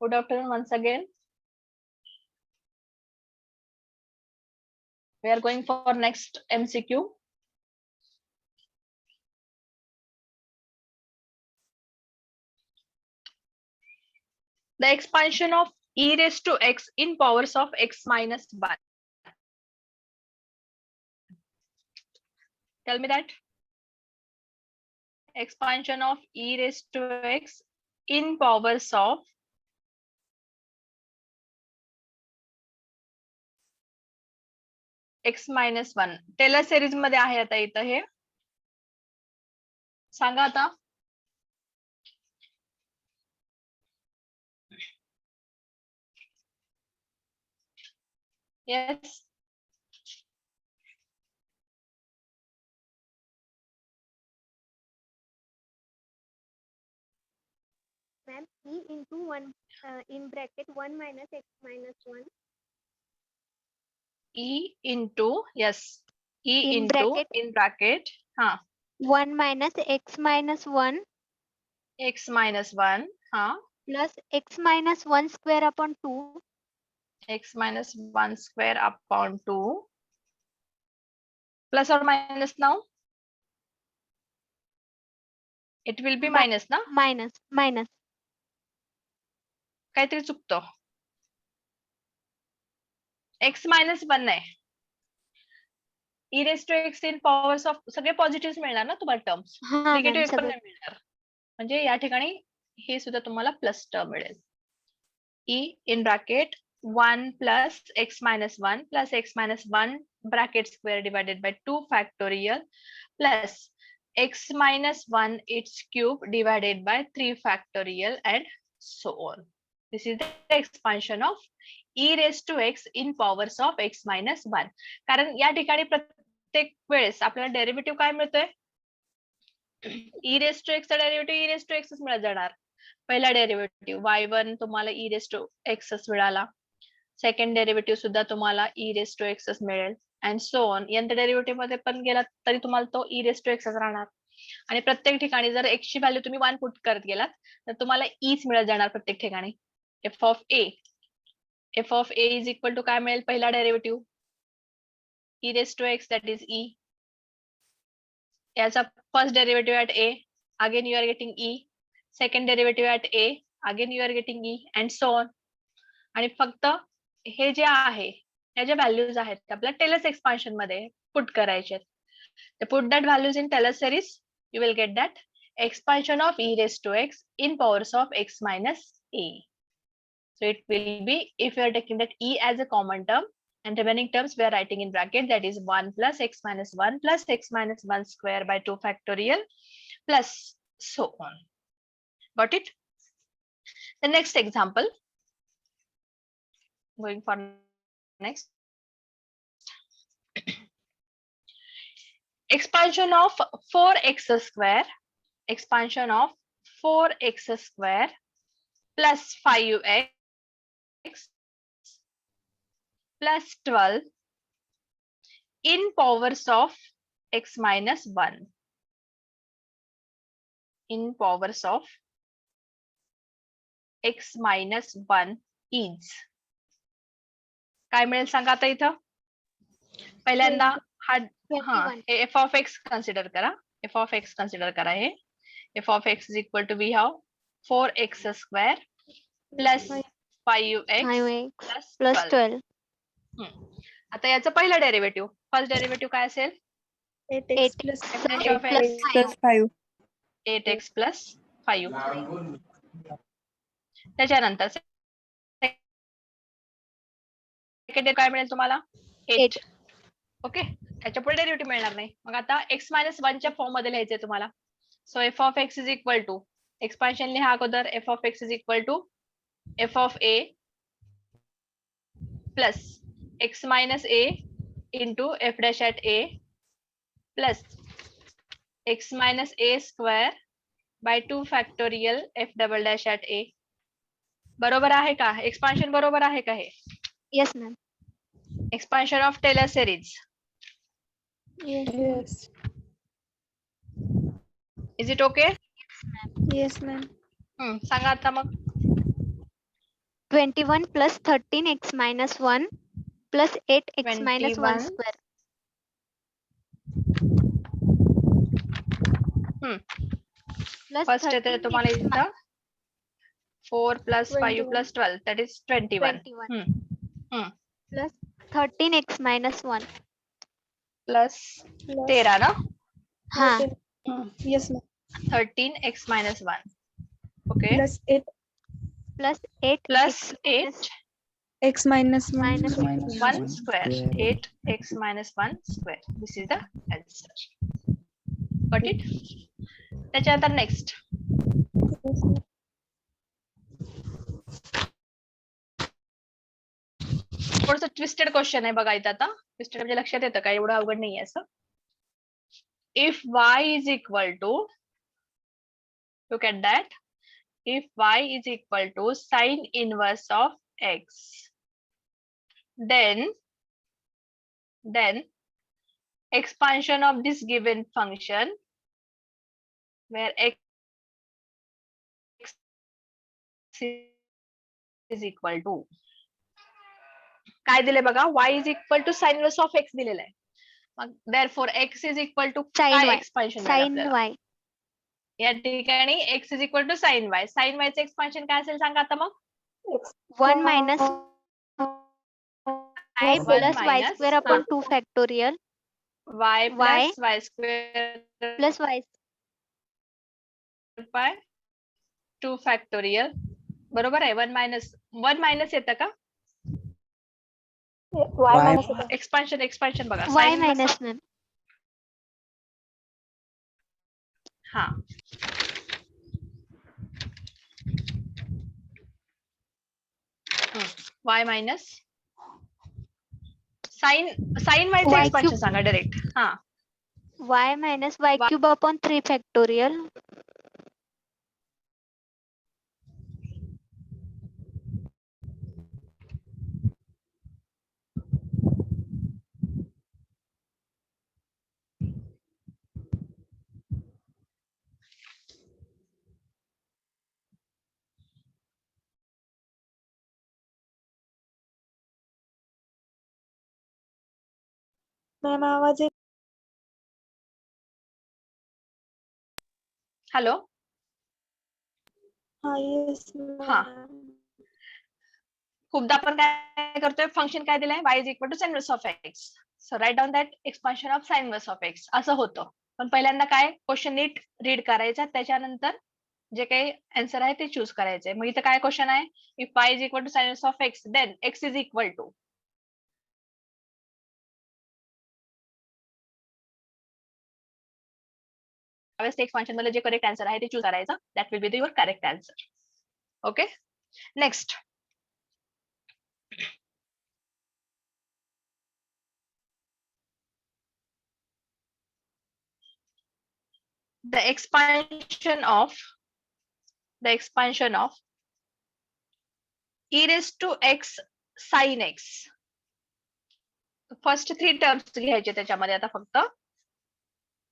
Good afternoon once again. We are going for next MCQ. The expansion of e raised to x in powers of x minus 1. Tell me that. Expansion of e raised to x in powers of x minus 1. Taylor series मध्ये आहे आता इथं हे. सांगा आता. Yes. Ma'am, e into 1 in bracket 1 minus x minus 1. E into, yes, E In into, bracket. in bracket, 1 minus x minus 1 x minus 1, plus x minus 1 square upon 2. X minus 1 square upon 2. Plus or minus now? It will be minus ना? Minus. काहीतरी चुकतो. x minus 1 नाही. e raised to x in powers of सगळे positive मिळणार ना तुम्हाला terms. Negative पण नाही मिळणार. म्हणजे या ठिकाणी हे सुद्धा तुम्हाला प्लस टर्म मिळेल. e in bracket 1 plus x minus 1 plus x minus 1 bracket square divided by 2 factorial plus x minus 1 its cube divided by 3 factorial and so on. This is the expansion of e raised to x in powers of x minus 1. कारण या ठिकाणी प्रत्येक वेळेस आपल्याला derivative काय मिळतोय? e raised to x चा derivative e raised to x च मिळत जाणार. पहिला डेरिव्हेटिव्ह y1 तुम्हाला e raised to x च मिळाला. सेकंड डेरिव्हेटिव्ह सुद्धा तुम्हाला e raised to x च मिळेल and so on. nth derivative मध्ये पण गेलात तरी तुम्हाला तो e raised to x च राहणार. आणि प्रत्येक ठिकाणी जर x ची व्हॅल्यू तुम्ही 1 पुट करत गेलात तर तुम्हाला e च मिळत जाणार प्रत्येक ठिकाणी. f of a is equal to काय मिळेल? पहिला derivative e raised to x that is e. याचा first derivative at a, again you are getting e. Second derivative at a, again you are getting e and so on. आणि फक्त हे जे आहे त्या ज्या values आहेत त्या आपल्या टेलर्स एक्सपान्शन मध्ये पुट करायचे आहेत. Put that values in Taylor series, you will get that expansion of e raised to x in powers of x minus a. So it will be, if you are taking that e as a common term and remaining terms we are writing in bracket, that is 1 plus x minus 1 plus x minus 1 square by 2 factorial plus so on. Got it? The next example, going for next. Expansion of 4x square, expansion of 4x square plus 5x plus 12 in powers of x minus 1. In powers of x minus 1 is. काय मिळेल सांगा आता इथं? पहिल्यांदा हा f of x consider करा. f of x consider करा. हे f of x is equal to we have 4x square plus 5x plus 12. आता याचं पहिलं डेरिव्हेटिव्ह, फर्स्ट डेरिव्हेटिव्ह काय असेल? 8x plus 5. 8x plus 5. त्याच्यानंतर सेकंड काय मिळेल तुम्हाला? 8. ओके, त्याच्या पुढे डेरिव्हेटिव्ह मिळणार नाही. मग आता x मायनस 1 च्या फॉर्म मध्ये लिहायचंय तुम्हाला. So f of x is equal to, expansion लिहा अगोदर, f of x is equal to f of a plus x minus a into f dash at a plus x minus a square by 2 factorial f double dash at a. बरोबर आहे का? Expansion बरोबर आहे का हे? Yes, ma'am. Expansion of Taylor series. Yes. Is it okay? Yes, ma'am. सांगा आता मग. 21 plus 13x minus 1 plus 8x minus 1 21 square. Plus first येते 13x तुम्हाला इथं 4 plus 5 plus 12 that is 21 21 plus 13x minus 1. plus 13 ना हा Yes, ma'am. 13x minus 1 okay Plus 8 plus 8 plus 8 x minus 1. minus 1 square 8x minus 1 square this is the answer got it त्याच्यानंतर next थोडस twisted question आहे बघा इथं आता twisted म्हणजे लक्षात येतं का एवढं अवघड नाहीये असं if y is equal to look at that if y is equal to sine inverse of x then expansion of this given function where x is equal to काय दिले बघा y is equal to sin inverse of x दिलेलं आहे मग therefore x is equal to sin काय y expansion sin y या ठिकाणी x is equal to sin y sin y चे expansion काय असेल सांगा आता मग 1 minus y One plus y minus, square upon 2 factorial y plus y square plus y by 2 factorial बरोबर आहे 1 minus येतं का एक्सपान्शन बघा y sin inverse minus of- ma'am हा y minus sin y चे Y एक्सपान्शन cube. सांगा direct हा y minus y cube upon 3 factorial ma'am आवाज येत हॅलो हा येस हा. खूपदा आपण काय करतोय फंक्शन काय दिलंय y is equal to sin inverse of x so write down that expansion of sin inverse of x असं होतं पण पहिल्यांदा काय क्वेश्चन नीट रीड करायचा त्याच्यानंतर जे काही आन्सर आहे ते चूज करायचंय मग इथं काय क्वेश्चन आहे if y is equal to sin inverse of x then x is equal to त्यावेळेस एक्सपान्शन मध्ये जे करेक्ट आन्सर आहे ते चूज करायचं that will be your correct answer okay next the expansion of e raised to x sin x first 3 terms घ्यायचे त्याच्यामध्ये आता फक्त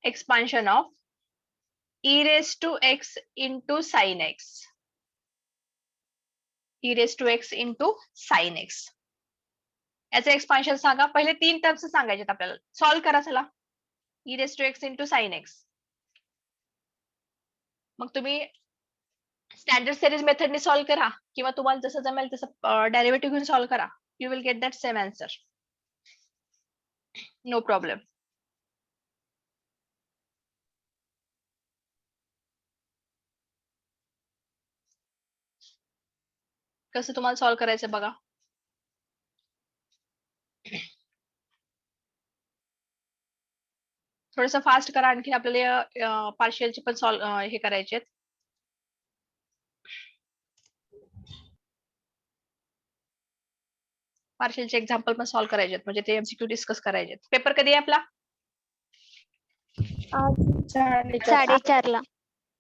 expansion of e raised to x into sin x e raised to x into sin x याचं expansion सांगा पहिले 3 terms सांगायचे आपल्याला solve करा चला e raised to x into sin x मग तुम्ही स्टँडर्ड सिरीज मेथडने सॉल्व करा किंवा तुम्हाला जसं जमेल तसं डेरिव्हेटिव्ह घेऊन सॉल्व करा you will get that same answer no problem कसं तुम्हाला सॉल्व करायचं बघा थोडंसं फास्ट करा आणखी आपल्याला पार्शियलचे पण सॉल्व हे करायचे पार्शियलचे एक्झाम्पल पण सॉल्व करायचे म्हणजे ते एमसीक्यू डिस्कस करायचे पेपर कधी आहे आपला आज 4:30 ला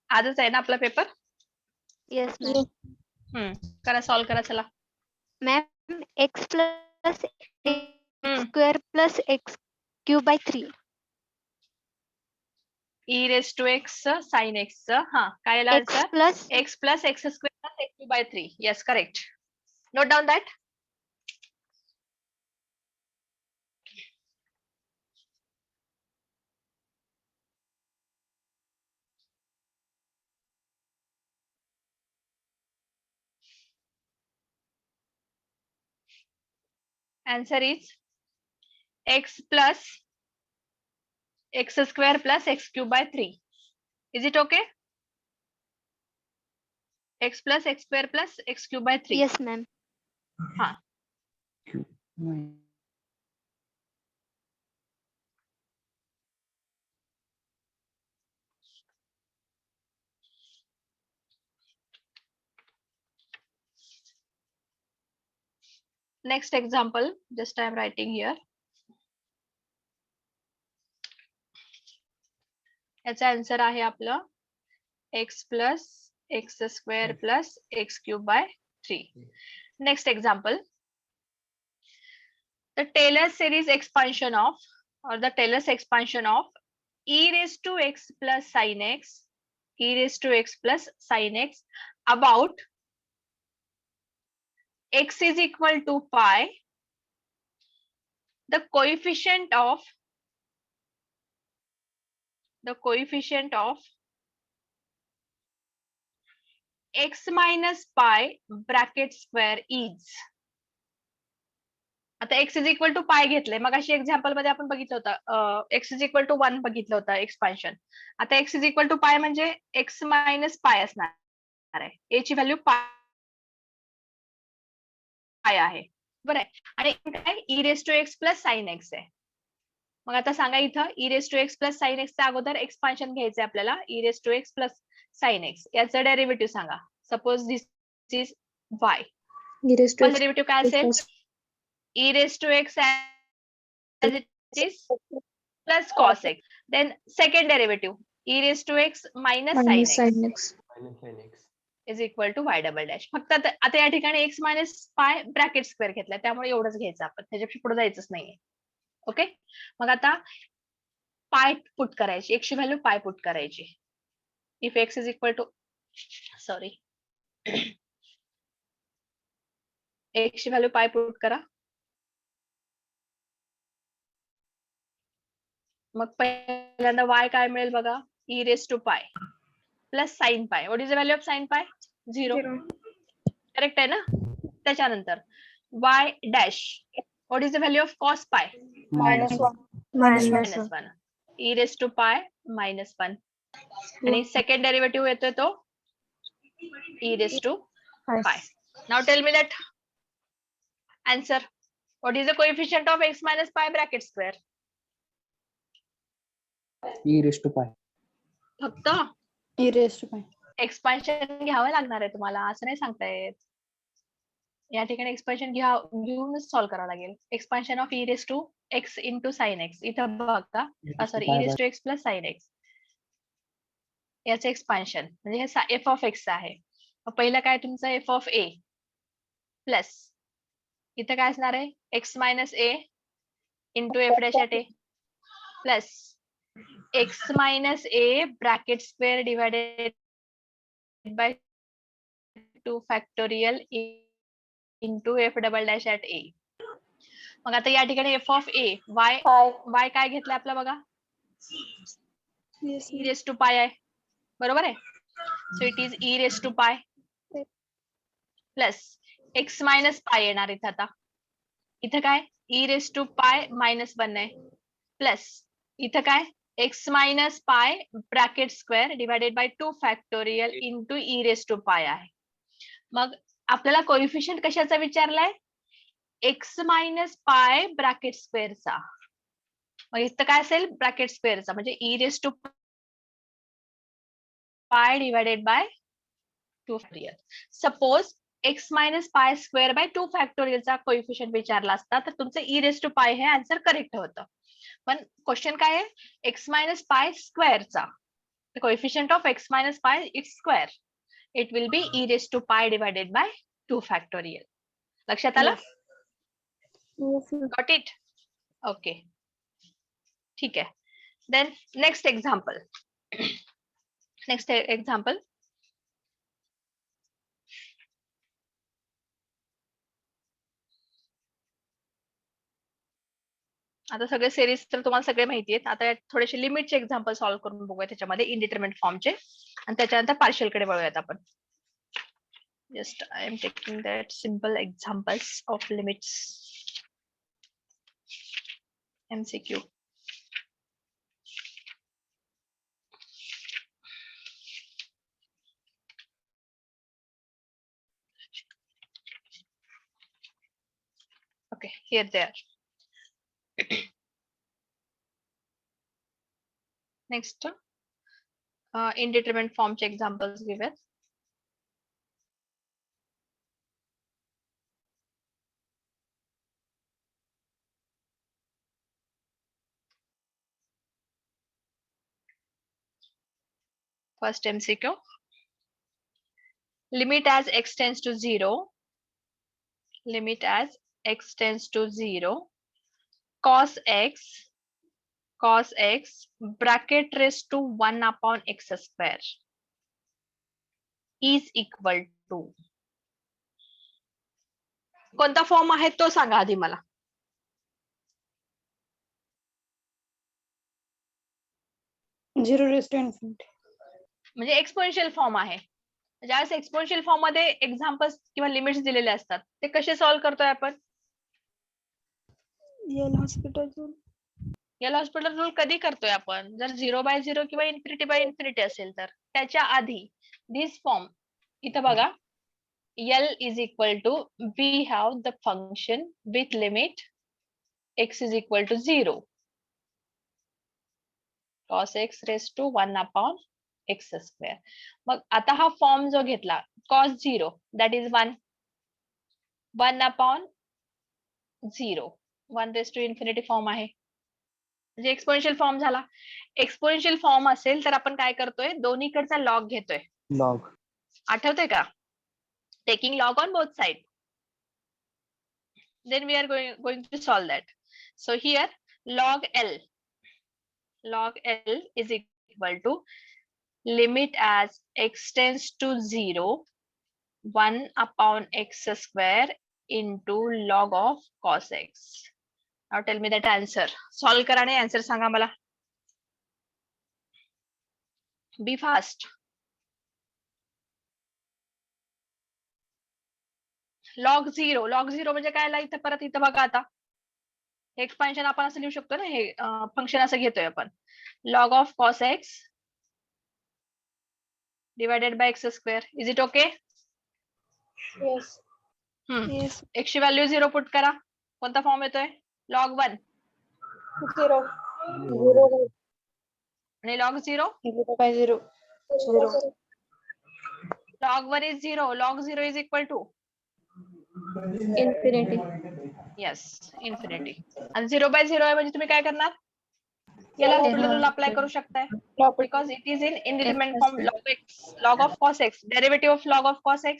आजच आहे ना आपला पेपर येस मॅम करा सॉल्व करा चला ma'am x plus x square plus x cube by 3 e raised to x sin x हा काय आला x plus x plus x square plus x cube by 3 yes correct Note down that. Answer is x plus x square plus x cube by 3. Is it okay? X plus x square plus x cube by 3. Yes, ma'am. हाँ. Next example, just I am writing here. याचा answer आहे आपलं x plus x square plus x cube by 3. Next example. The Taylor series expansion of, or the Taylor's expansion of e raised to x plus sin x, e raised to x plus sin x about x is equal to pi, the coefficient of x minus pi bracket square is. आता x is equal to pi घेतलंय. मग अशी example मध्ये आपण बघितलं होतं x is equal to 1 बघितलं होतं expansion. आता x is equal to pi म्हणजे x minus pi असणार आहे. a ची व्हॅल्यू pi आहे. बरं आहे. आणि काय e raised to x plus sin x आहे. मग आता सांगा इथं e raised to x plus sin x च्या अगोदर एक्सपान्शन घ्यायचंय आपल्याला e raised to x plus sin x. याचं derivative Sanga. Suppose this is y. Derivative काय असेल? e raised to x as it is plus cos x. Then second derivative e raised to x minus sin x is equal to y double dash. फक्त आता या ठिकाणी x minus pi bracket square घेतलाय त्यामुळे एवढंच घ्यायचं आपण, त्याच्यापेक्षा पुढे जायचंच नाहीये. ओके, मग आता पाय पुट करायची, x ची व्हॅल्यू पाय पुट करायची. If x is equal to x ची व्हॅल्यू पाय पुट करा. मग पहिल्यांदा y काय मिळेल बघा, e raised to pi plus sin pi. What is the value of sin pi? 0. Correct आहे ना? त्याच्यानंतर y dash. What is the value of cos pi? -1. e raised to pi -1. आणि second derivative येतोय तो e raised to pi. Now tell me that answer. What is the coefficient of x minus pi bracket square? e raised to pi. फक्त e raised to pi. Expansion घ्यावं लागणार आहे तुम्हाला, असं नाही सांगता येत. या ठिकाणी एक्सपान्शन घेऊनच सॉल्व्ह करावं लागेल. Expansion of e raised to x into sin x. इथं बघा, sorry e raised to x plus sin x. याचं एक्सपान्शन म्हणजे हे f of x आहे. पहिलं काय तुमचं f of a प्लस इथं काय असणार आहे x minus a into f dash at a plus x minus a bracket square divided by 2 factorial into f double dash at a. मग आता या ठिकाणी f of a y काय घेतलं आपलं बघा, e raised to pi आहे, बरोबर आहे. So it is e raised to pi plus x minus pi येणार इथं. आता इथं काय e raised to pi -1 आहे प्लस इथं काय x minus pi bracket square divided by 2 factorial into e raised to pi आहे. मग आपल्याला कोएफिशिएंट कशाचा विचारलाय? x minus pi ब्रॅकेट स्क्वेअरचा. मग इथं काय असेल? ब्रॅकेट स्क्वेअरचा म्हणजे e raised to pi divided by 2 factorial. Suppose x minus pi square by 2 factorial चा कोएफिशिएंट विचारला असता तर तुमचं e raised to pi हे आन्सर करेक्ट होतं. पण क्वेश्चन काय आहे? x minus pi स्क्वेअरचा. The coefficient of x minus pi is square. It will be e raised to pi divided by 2 factorial. लक्षात आलं? Got it? Okay. ठीक आहे. Then next example. Next example. आता सगळे सिरीज तर तुम्हाला सगळे माहिती आहेत. आता यात थोडेसे लिमिटचे एक्झाम्पल सॉल्व्ह करून बघूया त्याच्यामध्ये इनडिटर्मिनेट फॉर्मचे, आणि त्याच्यानंतर पार्शियल कडे वळूयात आपण. Just I am taking that simple examples of limits. MCQ. Okay, here they are. Next, indeterminate form चे examples घेऊयात. First MCQ. Limit as x tends to 0. Limit as x tends to 0. Cos x bracket raised to 1 upon x square is equal to. कोणता form आहे तो सांगा आधी मला. Zero raise to infinity. म्हणजे exponential form आहे. ज्यावेळेस एक्सपोनेन्शियल फॉर्म मध्ये एक्झाम्पल्स किंवा लिमिट्स दिलेले असतात ते कसे सॉल्व्ह करतोय आपण. L'Hospital rule. L'Hospital rule कधी करतोय आपण, जर 0/0 किंवा इन्फिनिटी असेल तर. त्याच्या आधी दिस फॉर्म इथं बघा, L is equal to, we have the function with limit x is equal to 0. Cos x raised to 1 upon x square. मग आता हा फॉर्म जो घेतला cos 0 that is 1 upon 0 1 raised to infinity form आहे, म्हणजे exponential form झाला. Exponential form असेल तर आपण काय करतोय, दोन्हीकडचा लॉग घेतोय. लॉग आठवतंय का, taking log on both side. Then we are going to solve that. So here log L is equal to limit as x tends to 0 1 upon x square into log of cos x. Now tell me that answer. Solve करा आणि answer सांगा मला. Be fast. log 0 म्हणजे काय आला इथं, परत इथं बघा आता एक्सपान्शन आपण असं लिहू शकतो ना, हे फंक्शन असं घेतोय आपण, log of cos x divided by x square. Is it okay? Yes. Yes. x ची व्हॅल्यू 0 पुट करा. कोणता फॉर्म येतोय, log 1 झिरो. आणि log 0 0/0. log 1 is 0. log 0 is equal to infinity. yes infinity. आणि 0/0 आहे म्हणजे तुम्ही काय करणार, याला हॉस्पिटल रूल अप्लाय करू शकताय, because it is in indeterminate form. log of cos x, derivative of log of cos x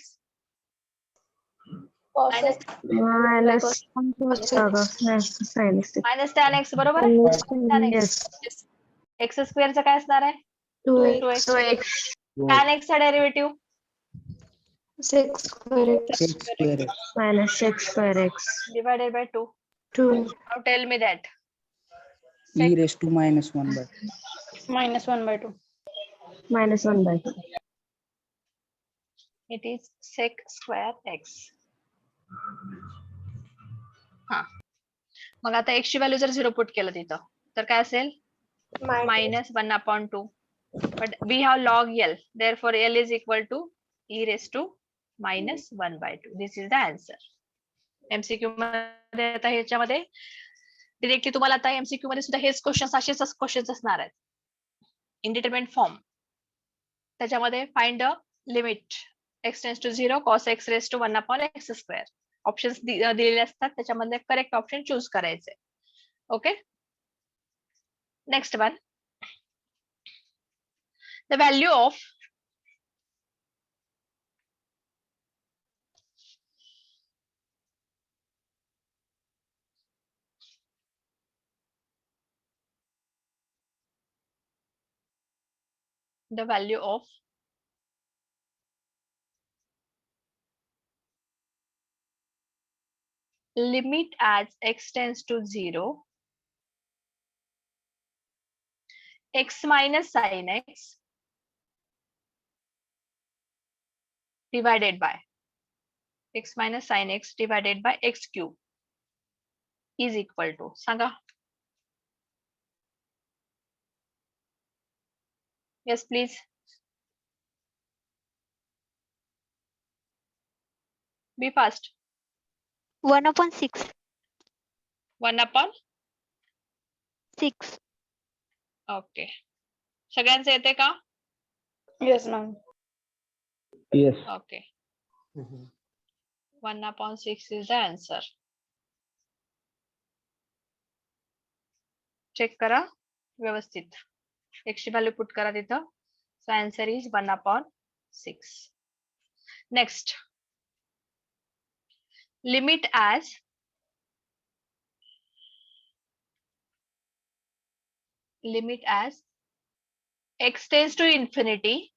minus tan x, बरोबर आहे. x स्क्वेअर चा काय असणार आहे, 2x. tan x चा derivative divided by 2. Now tell me that. e raised to -1/2. -1/2. It is sec square x. हा, मग आता x ची व्हॅल्यू जर 0 पुट केलं तिथं तर काय असेल, -1/2. but we have log L, therefore L is equal to e raised to -1/2. This is the answer. MCQ मध्ये आता ह्याच्यामध्ये डिरेक्टली तुम्हाला आता MCQ मध्ये सुद्धा हेच असेच क्वेश्चन्स असणार आहेत. इनडिटर्मिनेट फॉर्म, त्याच्यामध्ये find the limit x tends to 0 cos x raised to 1 upon x square. Options दिलेले असतात, त्याच्यामध्ये करेक्ट ऑप्शन चूज करायचे. Okay, next one, the value of limit as x tends to 0 x minus sin x divided by x minus sin x divided by x cube is equal to, सांगा. Yes, please. Be fast. 1/6. 1/6. Okay. सगळ्यांचे येते का? Yes, ma'am. Yes. Okay. 1/6 is the answer. Check करा व्यवस्थित. x ची value put करा तिथं. So answer is 1/6. Next. Limit as x tends to infinity.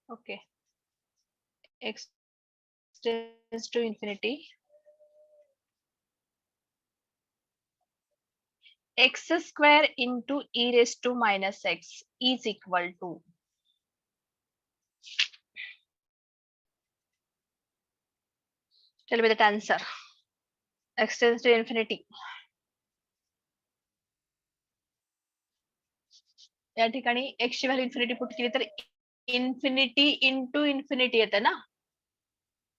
Okay. X tends to infinity. X square into e raised to minus x is equal to. Tell me that answer. X tends to infinity. या ठिकाणी x ची value infinity put केली तर infinity into infinity येते ना,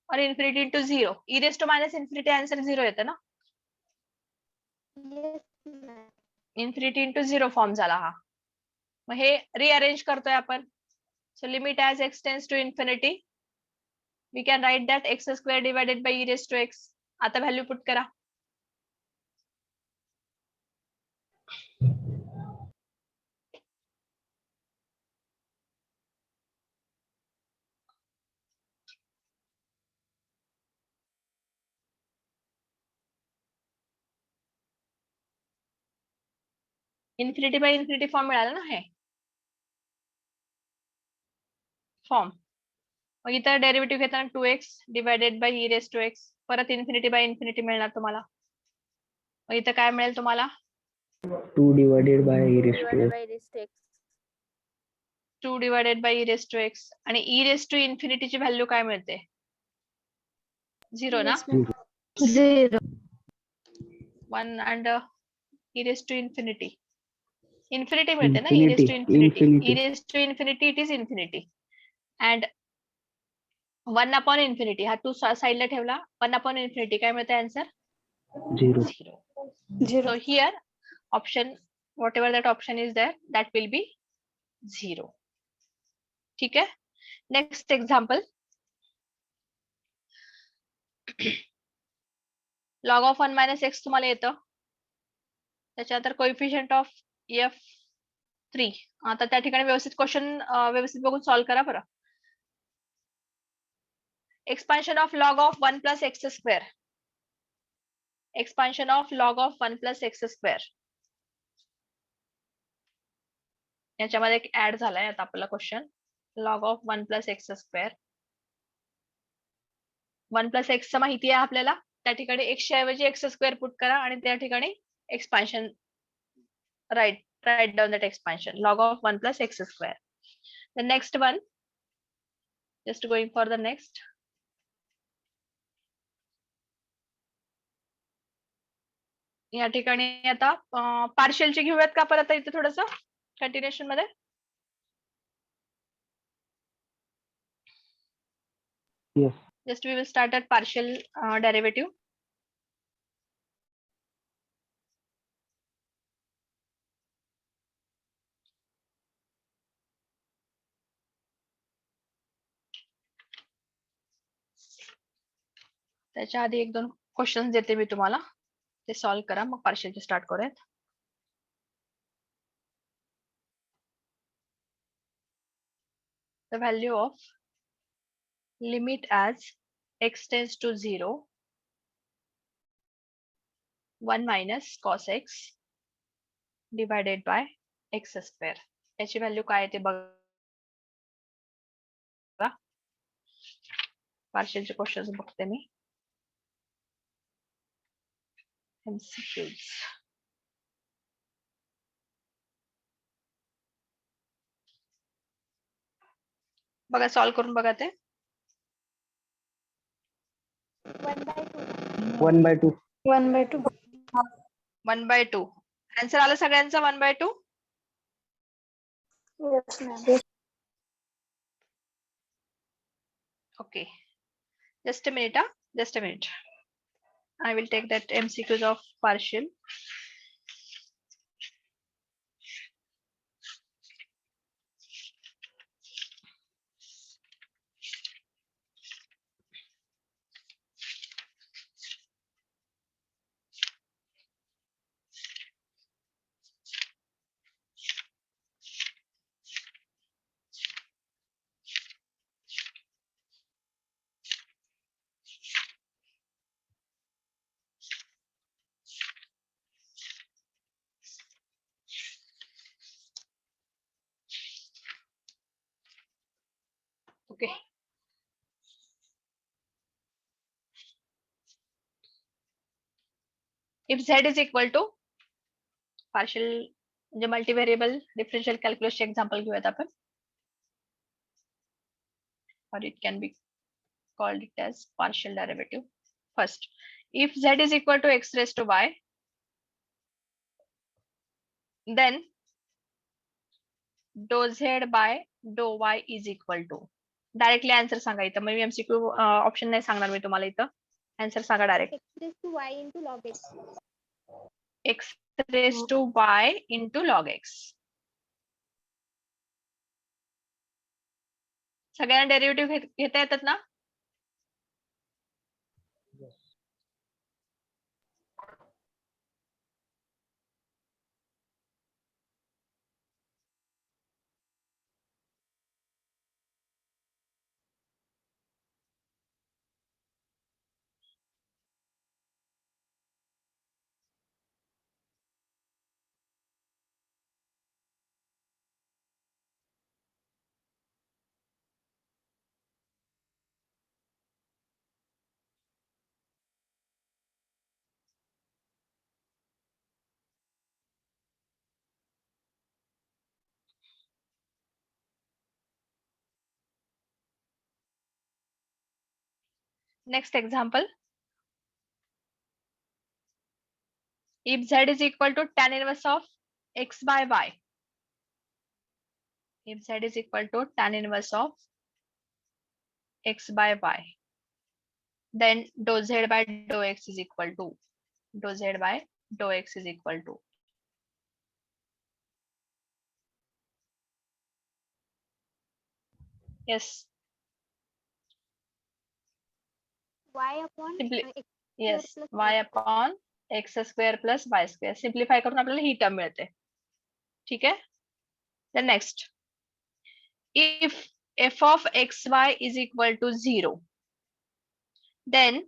और infinity into 0. e raised to minus infinity answer 0 येते ना. Yes, ma'am. Infinity into 0 form झाला हा. मग हे रिअरेंज करतोय आपण. So limit as x tends to infinity. We can write that x square divided by e raised to x. आता value put करा. Infinity by infinity form मिळाला ना हे form. मग इथं डेरिव्हेटिव्ह घेताना 2x divided by e raised to x. परत infinity by infinity मिळणार तुम्हाला. मग इथं काय मिळेल तुम्हाला? 2 divided by e raised to x. 2 divided by e raised to x. आणि e raised to infinity ची व्हॅल्यू काय मिळते? 0 ना. Yes, ma'am. 0. 1 and e raised to infinity. Infinity मिळते ना, e raised to Infinity. infinity. E raised to infinity, it is infinity. And 1/infinity हा 2 साइडला ठेवला. 1/infinity काय मिळते answer? 0. 0. 0. So here option, whatever that option is there, that will be 0. ठीक आहे. Next example. Log of 1 minus x तुम्हाला येतं. त्याच्यानंतर कोइफिशियंट ऑफ f3. आता त्या ठिकाणी व्यवस्थित क्वेश्चन व्यवस्थित बघून सॉल्व्ह करा बरं. Expansion of log of 1 plus x square. Expansion of log of 1 plus x square. याच्यामध्ये एक ऍड झालाय आता आपला question. Log of 1 plus x square. 1 plus x माहिती आहे आपल्याला. त्या ठिकाणी एक्स ऐवजी एक्स स्क्वेअर पुट करा आणि त्या ठिकाणी expansion write down that expansion. Log of 1 plus x square. The next one, just going for the next. या ठिकाणी आता पार्शियलची घेऊयात का परत इथे थोडस कंटिन्युएशन मध्ये. Yes. Just we will start at partial derivative. त्याच्या आधी 1-2 क्वेश्चन देते मी तुम्हाला, ते सॉल्व्ह करा, मग पार्शियलचे स्टार्ट करूयात. The value of limit as x tends to 0, 1 minus cos x divided by x square. याची व्हॅल्यू काय आहे ते बघा. पार्शियलचे क्वेश्चन्स बघते मी. MCQs. बघा सॉल्व्ह करून बघा ते. 1/2. 1/2. 1/2. आन्सर आलं सगळ्यांचा 1/2. Yes, ma'am. Okay. Just a minute. Just a minute. I will take that MCQs of partial. Okay. If Z is equal to partial म्हणजे multivariable differential calculus चे example घेऊयात आपण. Or it can be called it as partial derivative. First, if Z is equal to x raised to y, then dou Z by dou y is equal to. Directly answer सांगा इथं. मग MCQ option नाही सांगणार मी तुम्हाला इथं. Answer सांगा direct. x raised to y into log x. X raised to y into log x. सगळ्यांना डेरिव्हेटिव्ह घेता येतात ना? Next example. If Z is equal to tan inverse of x by y. If Z is equal to tan inverse of x by y. Then dou Z by dou x is equal to. Dou Z by dou x is equal to. Yes. Y upon Simply. x Yes. plus Y upon x square plus y square. Simplify करून आपल्याला ही term मिळते. ठीक आहे? Then next. If f of xy is equal to 0, then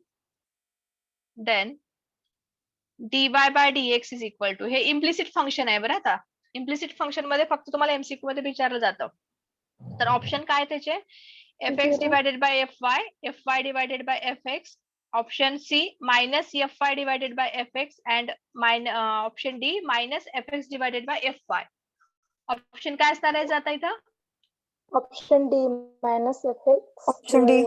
dy by dx is equal to. हे implicit function आहे बरं. आता implicit function मध्ये फक्त तुम्हाला MCQ मध्ये विचारलं जातं. तर ऑप्शन काय त्याचे? fx divided by fy divided by fx. Option C minus fy divided by fx and option D minus fx divided by fy. Option काय असणार आहे जाता इथं? Option D minus fx. Option D.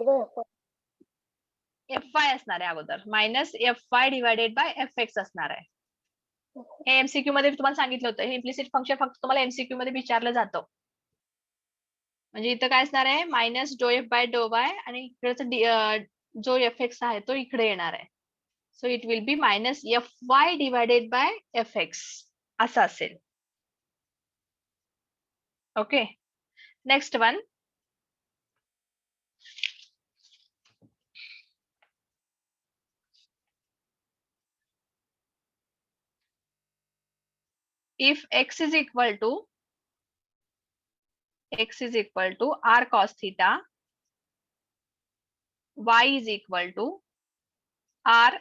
fy असणार आहे अगोदर. Minus fy divided by fx असणार आहे. हे MCQ मध्ये तुम्हाला सांगितलं होतं. हे इम्प्लिसिट फंक्शन फक्त तुम्हाला MCQ मध्ये विचारलं जातं. म्हणजे इथं काय असणार आहे? Minus do F by do Y आणि इकडचा जो fx आहे तो इकडे येणार आहे. So it will be minus fy divided by fx असं असेल. Okay. Next one. If x is equal to r cos theta, y is equal to r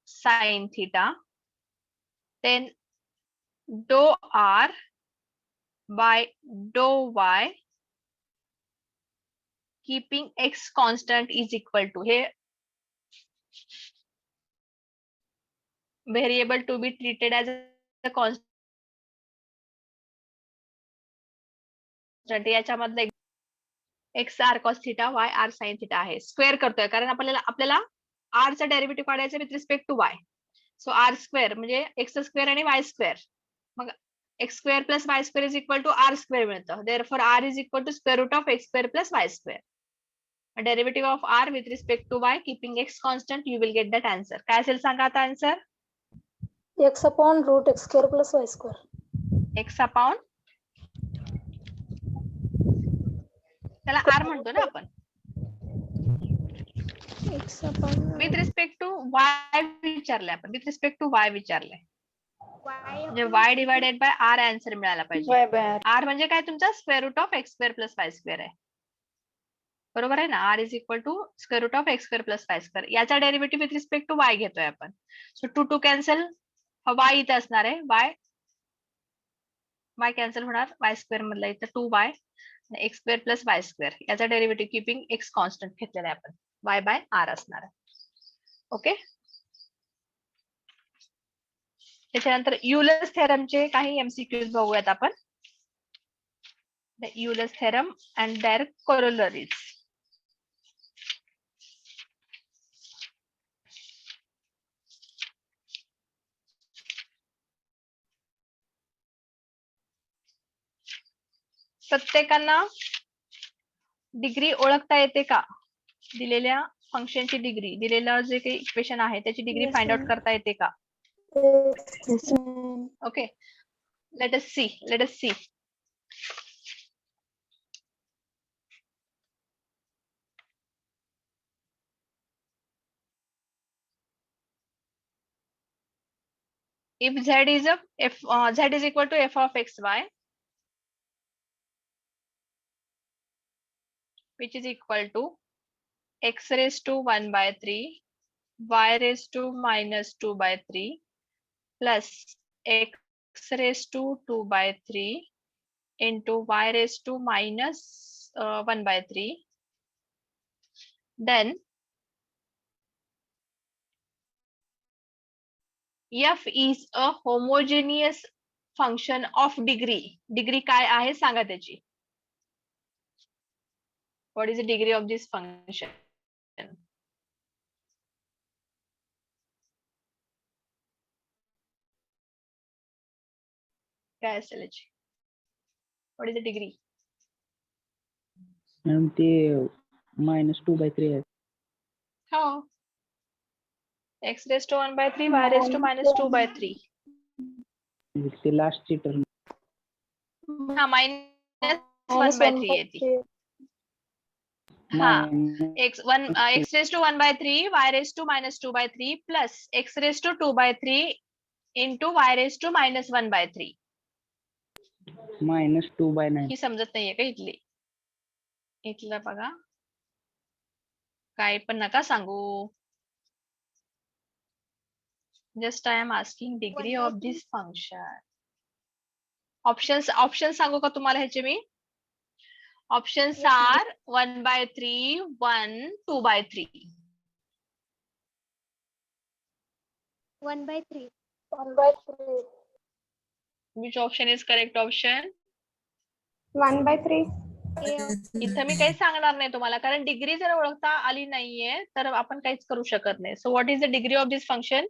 sin theta, then dou r by dou y keeping x constant is equal to. हे variable to be treated as a constant. याच्यामधलं X R cos theta Y R sine theta आहे. Square करतोय कारण आपल्याला R चा derivative काढायचा with respect to Y. So R square म्हणजे X square आणि वाय स्क्वेअर. मग X square plus Y square is equal to R square मिळतं. Therefore R is equal to square root of x square plus Y square. Derivative of r with respect to y keeping x constant, you will get that answer. काय असेल सांगा आता answer. x upon root x square plus y square. x upon त्याला r म्हणतो ना आपण. x upon with respect to y विचारलंय आपण. विथ रिस्पेक्ट टू y विचारलंय. म्हणजे y divided by r answer मिळाला पाहिजे. r म्हणजे काय तुमचा square root of x square plus Y square आहे. बरोबर आहे ना. r is equal to square root of x square plus Y square. याचा derivative with respect to y घेतोय आपण. सो 2 कॅन्सल. y इथे असणार आहे. y कॅन्सल होणार. y स्क्वेअर मधला इथं 2y एक्स स्क्वेअर प्लस वाय स्क्वेअर. याचा डेरिव्हेटिव्ह किपिंग एक्स कॉन्स्टंट घेतलेला आहे आपण. y बाय r असणार आहे. ओके. त्याच्यानंतर युलर्स थेरमचे काही एमसीक्यूज बघूयात आपण. Euler's theorem and their corollaries. प्रत्येकांना डिग्री ओळखता येते का? दिलेल्या फंक्शनची डिग्री, दिलेलं जे काही इक्वेशन आहे त्याची degree Yes, find out ma'am. करता येते का? Yes, ma'am. Okay. Let us see. If z is equal to f of xy, which is equal to x raised to 1 by 3, y raised to minus 2 by 3, plus x raised to 2 by 3 into y raised to minus 1 by 3, then f is a homogeneous function of degree. Degree काय आहे सांगा त्याची. What is the degree of this function? काय असेल याची? What is the degree? Ma'am ते -2/3 आहे. हो. x raised to 1 by 3, y raised to minus 2 by 3. ते लास्टची टर्म. हा minus 1 by 3 येते. हा. x raised to 1 by 3, y raised to minus 2 by 3 plus x raised to 2 by 3 into y raised to minus 1 by 3. -2/9. ही समजत नाहीये का इथली? इथलं बघा. काय पण नका सांगू. Just I am asking degree of this function. Options सांगू का तुम्हाला ह्याचे मी? Options are 1 by 3, 1, 2 by 3. 1 by 3. 1 by 3. Which option is correct option? 1 by 3. इथं मी काही सांगणार नाही तुम्हाला कारण डिग्री जर ओळखता आली नाहीये तर आपण काहीच करू शकत नाही. So what is the degree of this function?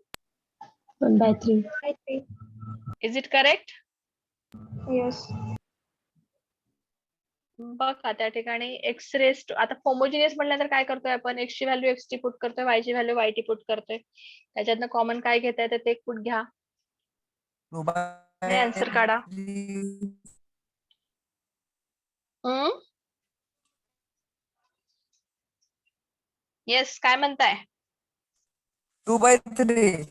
1 by 3. By 3. Is it correct? Yes. बघा त्या ठिकाणी x raised आता होमोजिनियस म्हटलं तर काय करतोय आपण x ची व्हॅल्यू x टी पुट करतोय y ची व्हॅल्यू y टी पुट करतोय. त्याच्यातनं कॉमन काय घेता येतं ते पुट घ्या. आन्सर काढा. येस काय म्हणताय? 2/3.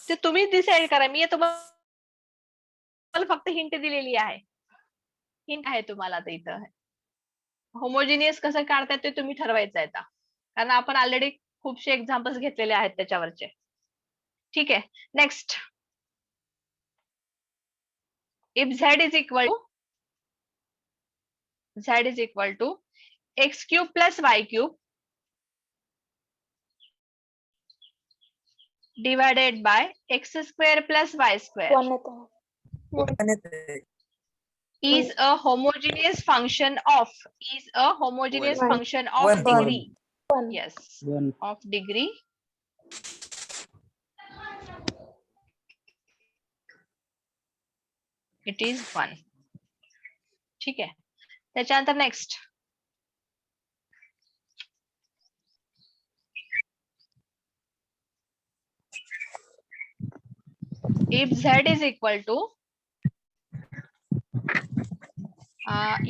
ते तुम्हीच डिसाइड करा. मी तुम्हाला फक्त हिंट दिलेली आहे. हिंट आहे तुम्हाला आता इथं. होमोजिनियस कसं काढताय ते तुम्ही ठरवायचं आहे आता. कारण आपण ऑलरेडी खूपशे एक्झाम्पल्स घेतलेले आहेत त्याच्यावरचे. ठीक आहे. Next. If z is equal to x cube plus y cube divided by x square plus y square. 1 येतं. is a homogeneous function of One. function of One. degree. 1. Yes, One. of degree. It is 1. ठीक आहे. त्याच्यानंतर next. If z is equal to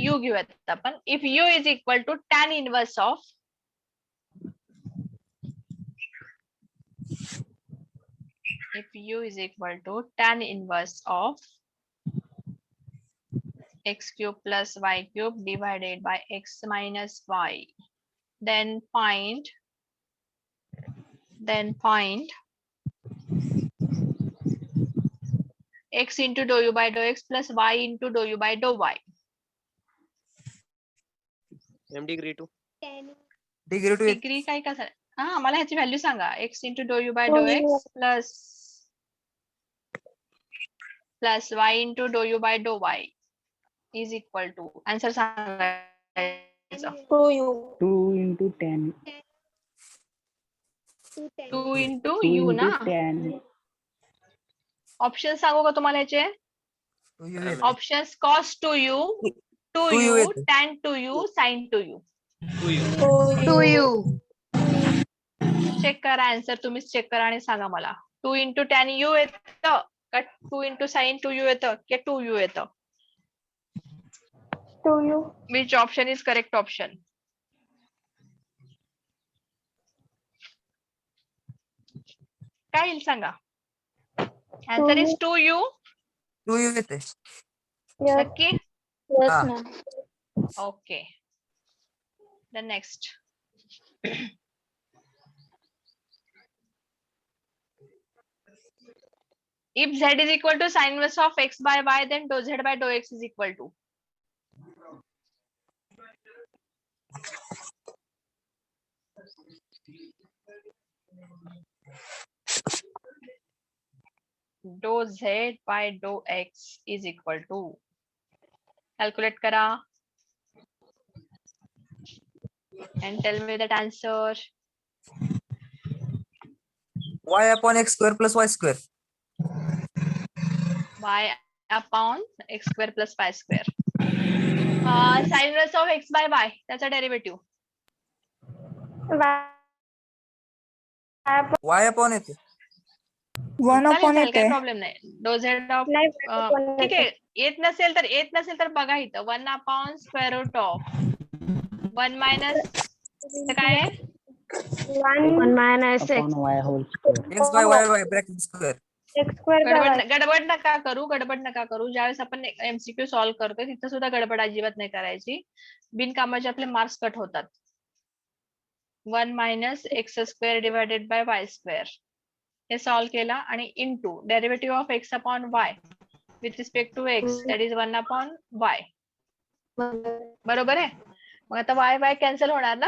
u घेऊयात आपण. If u is equal to tan inverse of x cube plus y cube divided by x minus y, then find x into dou u by dou x plus y into dou u by dou y. degree 2 degree काय कसं हा मला ह्याची value Sanga. x into dou u by Dou dou u. x plus y into dou u by dou y is equal to answer सांगायचं. 2u. 2 into 10. 2 into 2 u ना. into 10. Option सांगू का तुम्हाला याचे? ऑप्शन्स cos 2u, 2u, येते. tan 2u, sin 2u. 2u. Check करा answer, तुम्हीच check करा आणि सांगा मला. 2 into tan u येतं का 2 into sin 2u येतं की 2u येतं? 2u. Which option is correct option? काय येईल सांगा. Answer is 2u. 2u येते. Yes. नक्की? Yes, Ah. ma'am. Okay. The next. If z is equal to sin inverse of x by y, then dou z by dou x is equal to. Dou z by dou x is equal to. Calculate kara. And tell me that answer. y upon x square plus y square. Y upon x square plus y square. Sin inverse of x by y. That's a derivative. y upon येते. 1 upon चालेल, येते. काही problem नाही. Dough Z of ठीक आहे. येत नसेल तर बघा इथं 1 upon square root of 1 minus काय आहे? 1 minus x. Upon y whole square. x by y bracket square. X square by y. गडबड नका करू. ज्यावेळेस आपण एमसीक्यू सॉल्व्ह करतोय तिथं सुद्धा गडबड अजिबात नाही करायची. बिनकामाचे आपले मार्क्स कट होतात. 1 minus x square divided by Y square हे सॉल्व्ह केला आणि into derivative of X upon Y with respect to X that is 1 upon Y. बरोबर आहे. मग आता वाय वाय कॅन्सल होणार ना.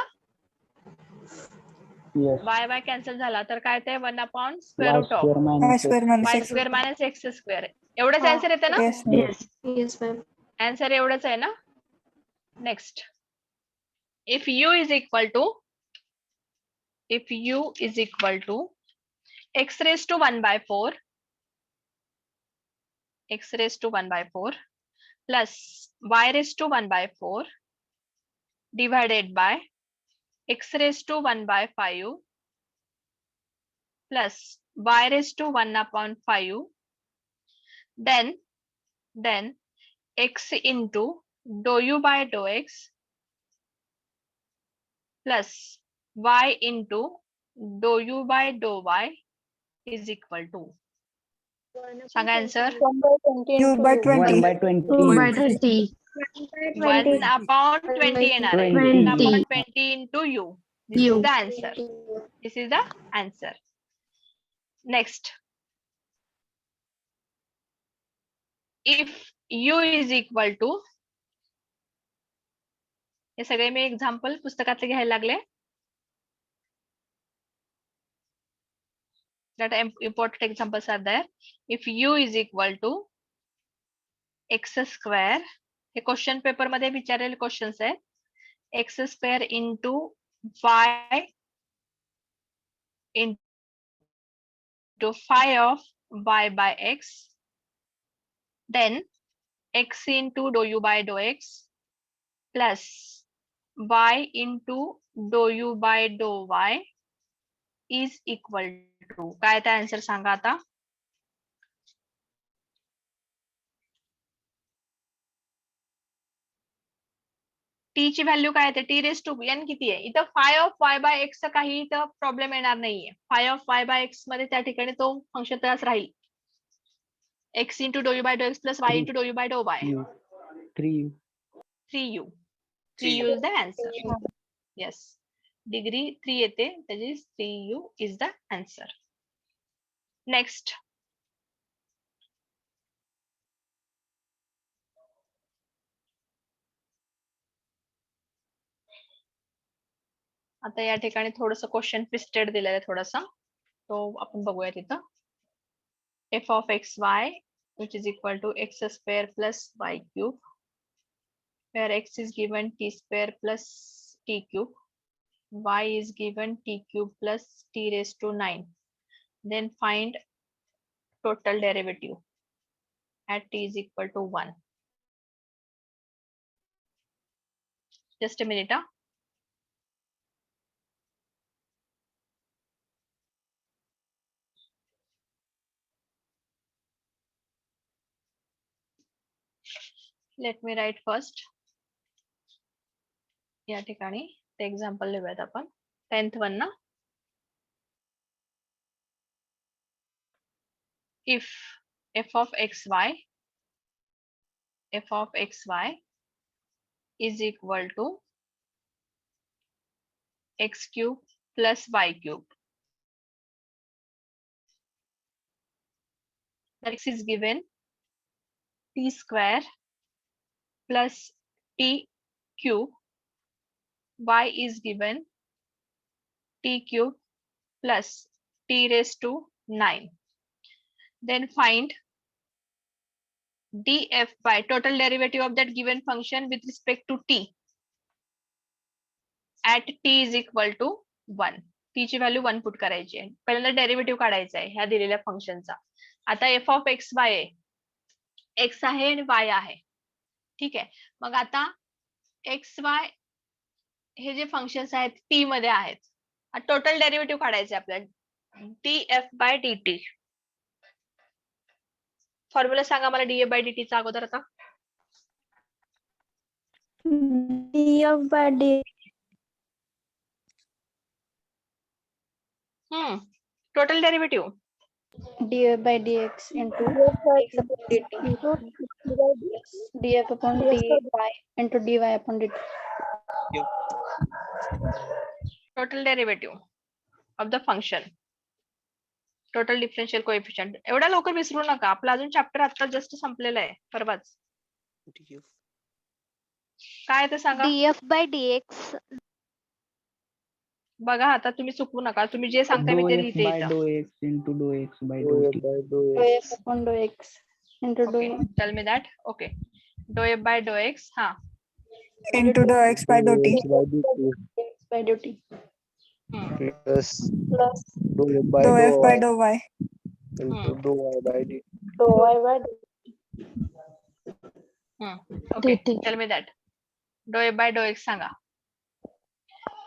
Yes. वाय वाय कॅन्सल झाला तर काय ते 1 upon square Y root of square y minus square x. minus y x. Square minus x square. एवढंच आन्सर येते ना. Yes. Yes. Yes, ma'am. Answer एवढंच आहे ना. Next. If u is equal to x raised to 1 by 4 plus y raised to 1 by 4 divided by x raised to 1 by 5 plus y raised to 1 upon 5, then x into dou u by dou x plus y into dou u by dou y is equal to. Sanga answer. 1 by 20 Q into by u. 20. 1 by 20. 2 by 30. 1 upon 20 येणार आहे. 1 upon 20 into u. This is the answer. This is the answer. Next. If u is equal to हे सगळे मी example पुस्तकातले घ्यायला लागले. That important examples are there. If u is equal to x square हे question paper मध्ये विचारलेले questions आहेत. X square into y into phi of Y by x, then x into do you by do x plus y into do you by do y is equal to काय ते answer सांगा आता. T ची value काय येते, T raise to N किती आहे. इथं phi of Y by X चा काही इथं प्रॉब्लेम येणार नाहीये. Phi of Y by X मध्ये त्या ठिकाणी तो फंक्शन तसाच राहील. X into do you by do x plus Y into do you by do Y. 3u. 3u. 3u is the answer. Yes. Degree 3 येते, that is 3u is the answer. Next. आता या ठिकाणी थोडंसं question twisted दिलेलं आहे थोडासा, तो आपण बघूया तिथं. f of xy which is equal to x square plus y cube, where x is given t square plus t cube, y is given t cube plus t raised to 9. Then find total derivative at t is equal to 1. Just a minute. Let me write first. या ठिकाणी ते example लिहूयात आपण. 10th one ना. If f of xy is equal to x cube plus y cube, x is given t square plus t cube, y is given t cube plus t raised to 9. Then find df by total derivative of that given function with respect to t at t is equal to 1. t ची value 1 put करायची आहे. पहिल्यांदा derivative काढायचा आहे ह्या दिलेल्या फंक्शनचा. आता f of x y आहे, x आहे आणि y आहे. ठीक आहे. मग आता x y हे जे फंक्शन्स आहेत t मध्ये आहेत. टोटल डेरिव्हेटिव्ह काढायचे आपल्याला df by dt. फॉर्म्युला सांगा मला df by dt चा अगोदर आता. df by dt. Total derivative df by dx into x upon dt. df upon dy into dy upon dt. Total derivative of the function, total differential coefficient. एवढा लवकर विसरू नका, आपला अजून चॅप्टर आता जस्ट संपलेला आहे परवाच. काय ते सांगा. df by dx. बघा आता तुम्ही चुकवू नका, तुम्ही जे सांगताय मी ते लिहिते by इथं. dou x into dou x by dou t. dou f upon dou x into dou Okay, tell me that. Okay, dou f by dou x. हा. Into the x by dou t. x by dt. Plus Plus dou f by Dou dou f by y dou y. into dou y by dt. So y by dt. Okay, dt. tell me that. dou f by dou x सांगा.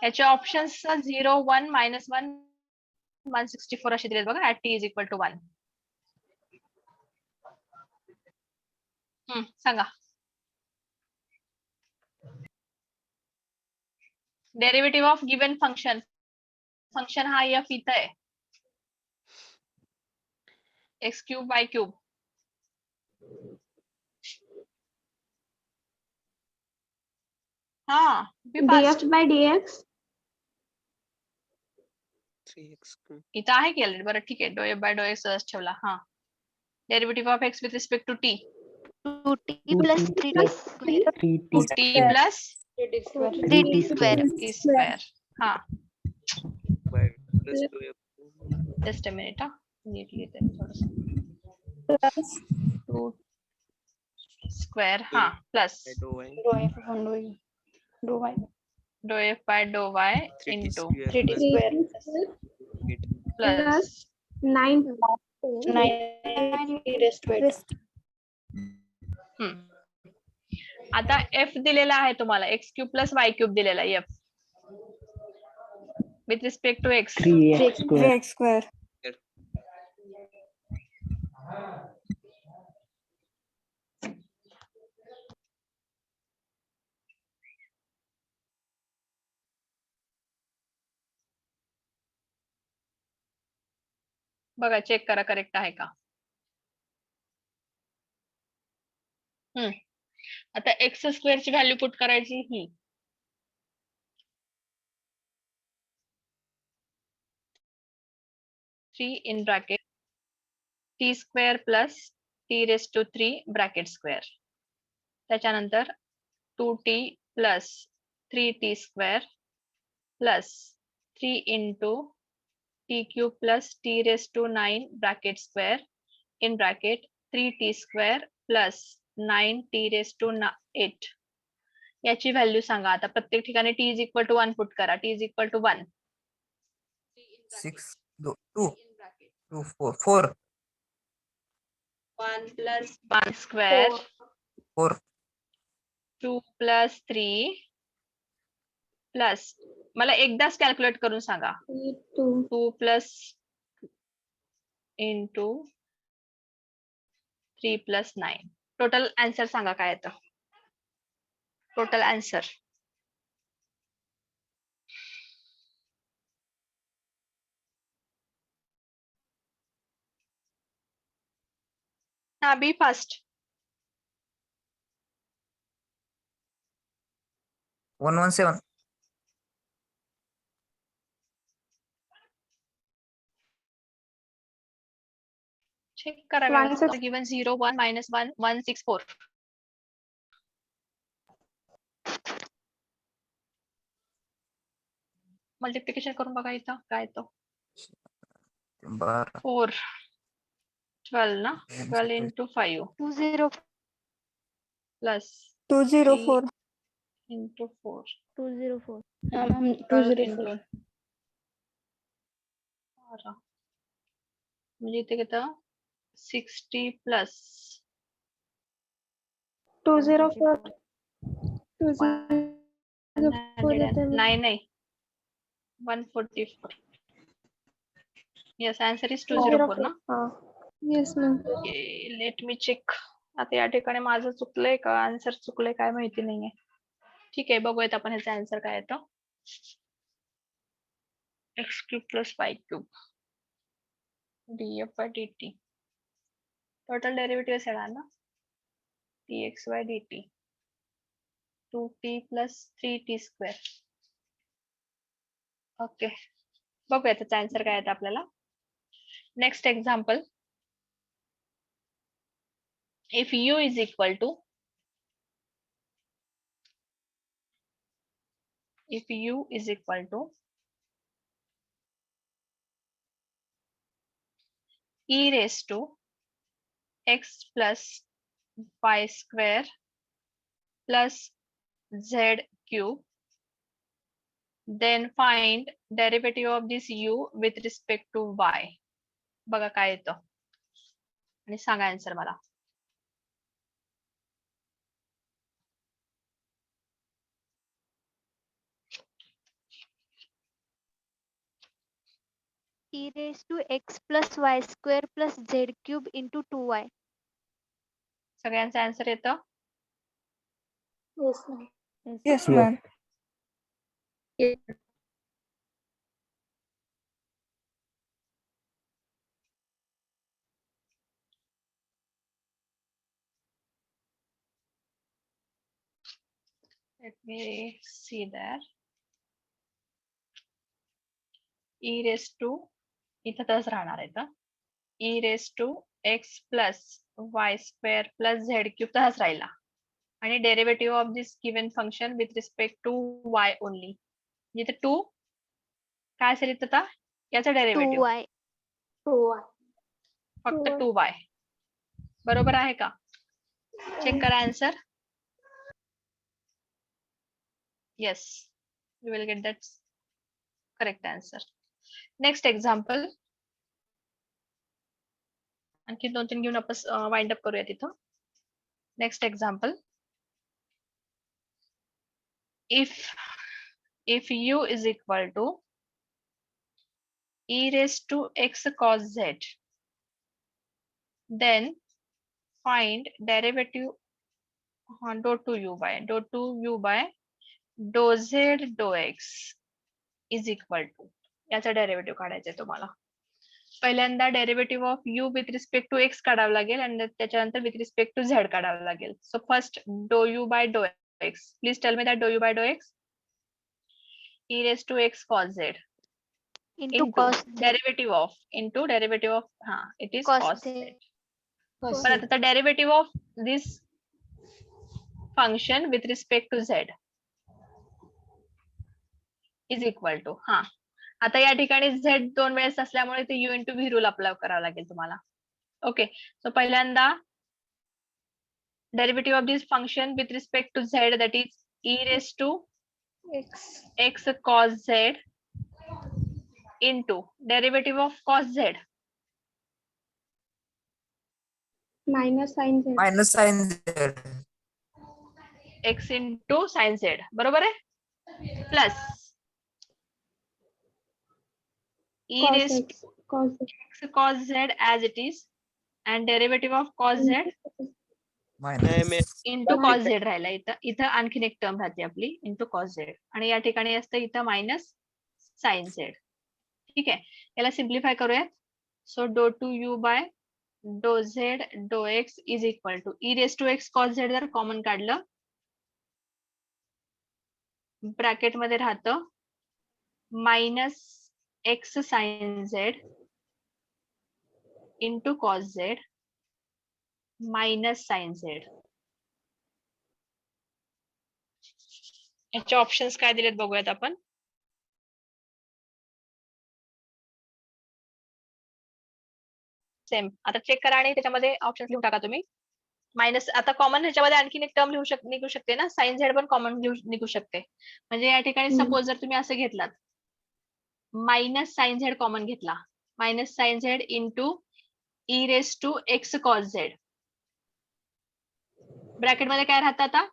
याचे options 0, 1, -1, 164 असे दिलेत बघा. at t is equal to 1. Sanga. Derivative of given function. Function हा f इथं आहे. x cube y cube. हा, be fast. df by dx. 3x इथं आहे की ऑलरेडी. बरं ठीक आहे. dou f by dou x सहज ठेवला. हा. Derivative of x with respect to t. 2t plus 3t square. 3t 2t plus 3t square. t square. हा. by plus dou f. Just a minute. हा. नीट लिहिते मी थोडंसं. Plus 2 स्क्वेअर हा plus Dou y. Dou f upon dou u. Dou y. Do F by do Y 3t into square 3t plus square 8. Plus 9 9 e raised to 8. आता F दिलेला आहे तुम्हाला X cube plus Y cube दिलेला आहे F with respect to X 3x square. 3x square. बघा check करा correct आहे का. आता एक्स स्क्वेअर ची व्हॅल्यू पुट करायची ही 3 in bracket t square plus t raised to 3 bracket square. त्याच्यानंतर 2t plus 3t square plus 3 into t cube plus t raised to 9 bracket square in bracket 3t square plus 9t raised to 8. याची value सांगा. आता प्रत्येक ठिकाणी t is equal to 1 put करा. t is equal to 1. 6 2 2 4 4 1 plus 1 square 4 2 plus 3 plus मला एकदाच calculate करून सांगा. 2 plus into 3 plus 9. Total answer सांगा काय येतं. टोटल आन्सर हा बी फास्ट. 117 चेक करा. 164. Given 0 1 minus 1 164. मल्टिप्लिकेशन करून बघा इथं काय येतं. 12 4 12 ना 12 into 5 204 plus 204. into 4 204 ma'am, 12 204. into 12 म्हणजे इथे किती 60 plus 204 नाही नाही 144. Yes, answer is 204 ना. Yes, ma'am. Let me check. आता या ठिकाणी माझं चुकलंय का आन्सर चुकलंय काय माहिती नाहीये. ठीक आहे बघूयात आपण ह्याचा आन्सर काय येतं. X cube plus Y cube df by dt. Total derivative येणार ना dxy dt 2t plus 3t square. Okay बघूया त्याचा आन्सर काय येतं आपल्याला. Next example. If u is equal to e raised to x plus y square plus z cube, then find derivative of this u with respect to y. बघा काय येतं आणि सांगा answer मला. e raised to x plus y square plus z cube into 2y. सगळ्यांचं answer येतं. Yes, ma'am. Yes, Yes. ma'am. Let me see there. e raised to इथं तसंच राहणार आहे. e raised to x plus y square plus z cube तसाच राहिला आणि derivative of this given function with respect to y only. जिथे 2 काय असेल इथं आता याचा डेरिव्हेटिव्ह 2y. 2y. फक्त 2y. बरोबर आहे का. चेक करा answer. Yes, you will get that correct answer. Next example. आणखी 2-3 घेऊन आपण वाइंड अप करूया तिथं. Next example. if u is equal to e raised to x cos z, then find derivative dou to u by dou z dou x is equal to, याचा derivative काढायचा आहे तुम्हाला. पहिल्यांदा derivative of u with respect to x काढावं लागेल आणि त्याच्यानंतर with respect to z काढावं लागेल. So first do u by do x. Please tell me that do u by do x. e raised to x cos z into into cos z. derivative of it is Cos cos z. z. Cos पण आता derivative of this function with respect to z is equal to आता या ठिकाणी z 2 वेळेस असल्यामुळे ते u into v rule apply करावा लागेल तुम्हाला. ओके, सो पहिल्यांदा derivative of this function with respect to z that is e raised to x cos z into derivative of cos z minus sin z. Minus sine z. x into sin z, बरोबर आहे, plus e Cos raised x. Cos z. x cos z as it is and derivative of cos z minus into cos z राहिला. इथं आणखीन एक term राहते आपली into cos z आणि या ठिकाणी असतं इथं मायनस sin z. ठीक आहे, याला सिम्प्लिफाय करूयात. So do two u by do z do x is equal to e raise to x cos z जर कॉमन काढलं ब्रॅकेट मध्ये राहतं minus x sin z into cos z मायनस sin z. याचे ऑप्शन्स काय दिलेत बघूयात आपण. सेम, आता चेक करा आणि त्याच्यामध्ये ऑप्शन लिहून टाका तुम्ही. मायनस आता कॉमन ह्याच्यामध्ये आणखीन एक टर्म निघू शकते ना, साइन झेड पण कॉमन निघू शकते. म्हणजे या ठिकाणी सपोज जर तुम्ही असं घेतलात मायनस साइन झेड कॉमन घेतला, minus sine Z into E raise to X cos Z, bracket मध्ये काय राहतं आता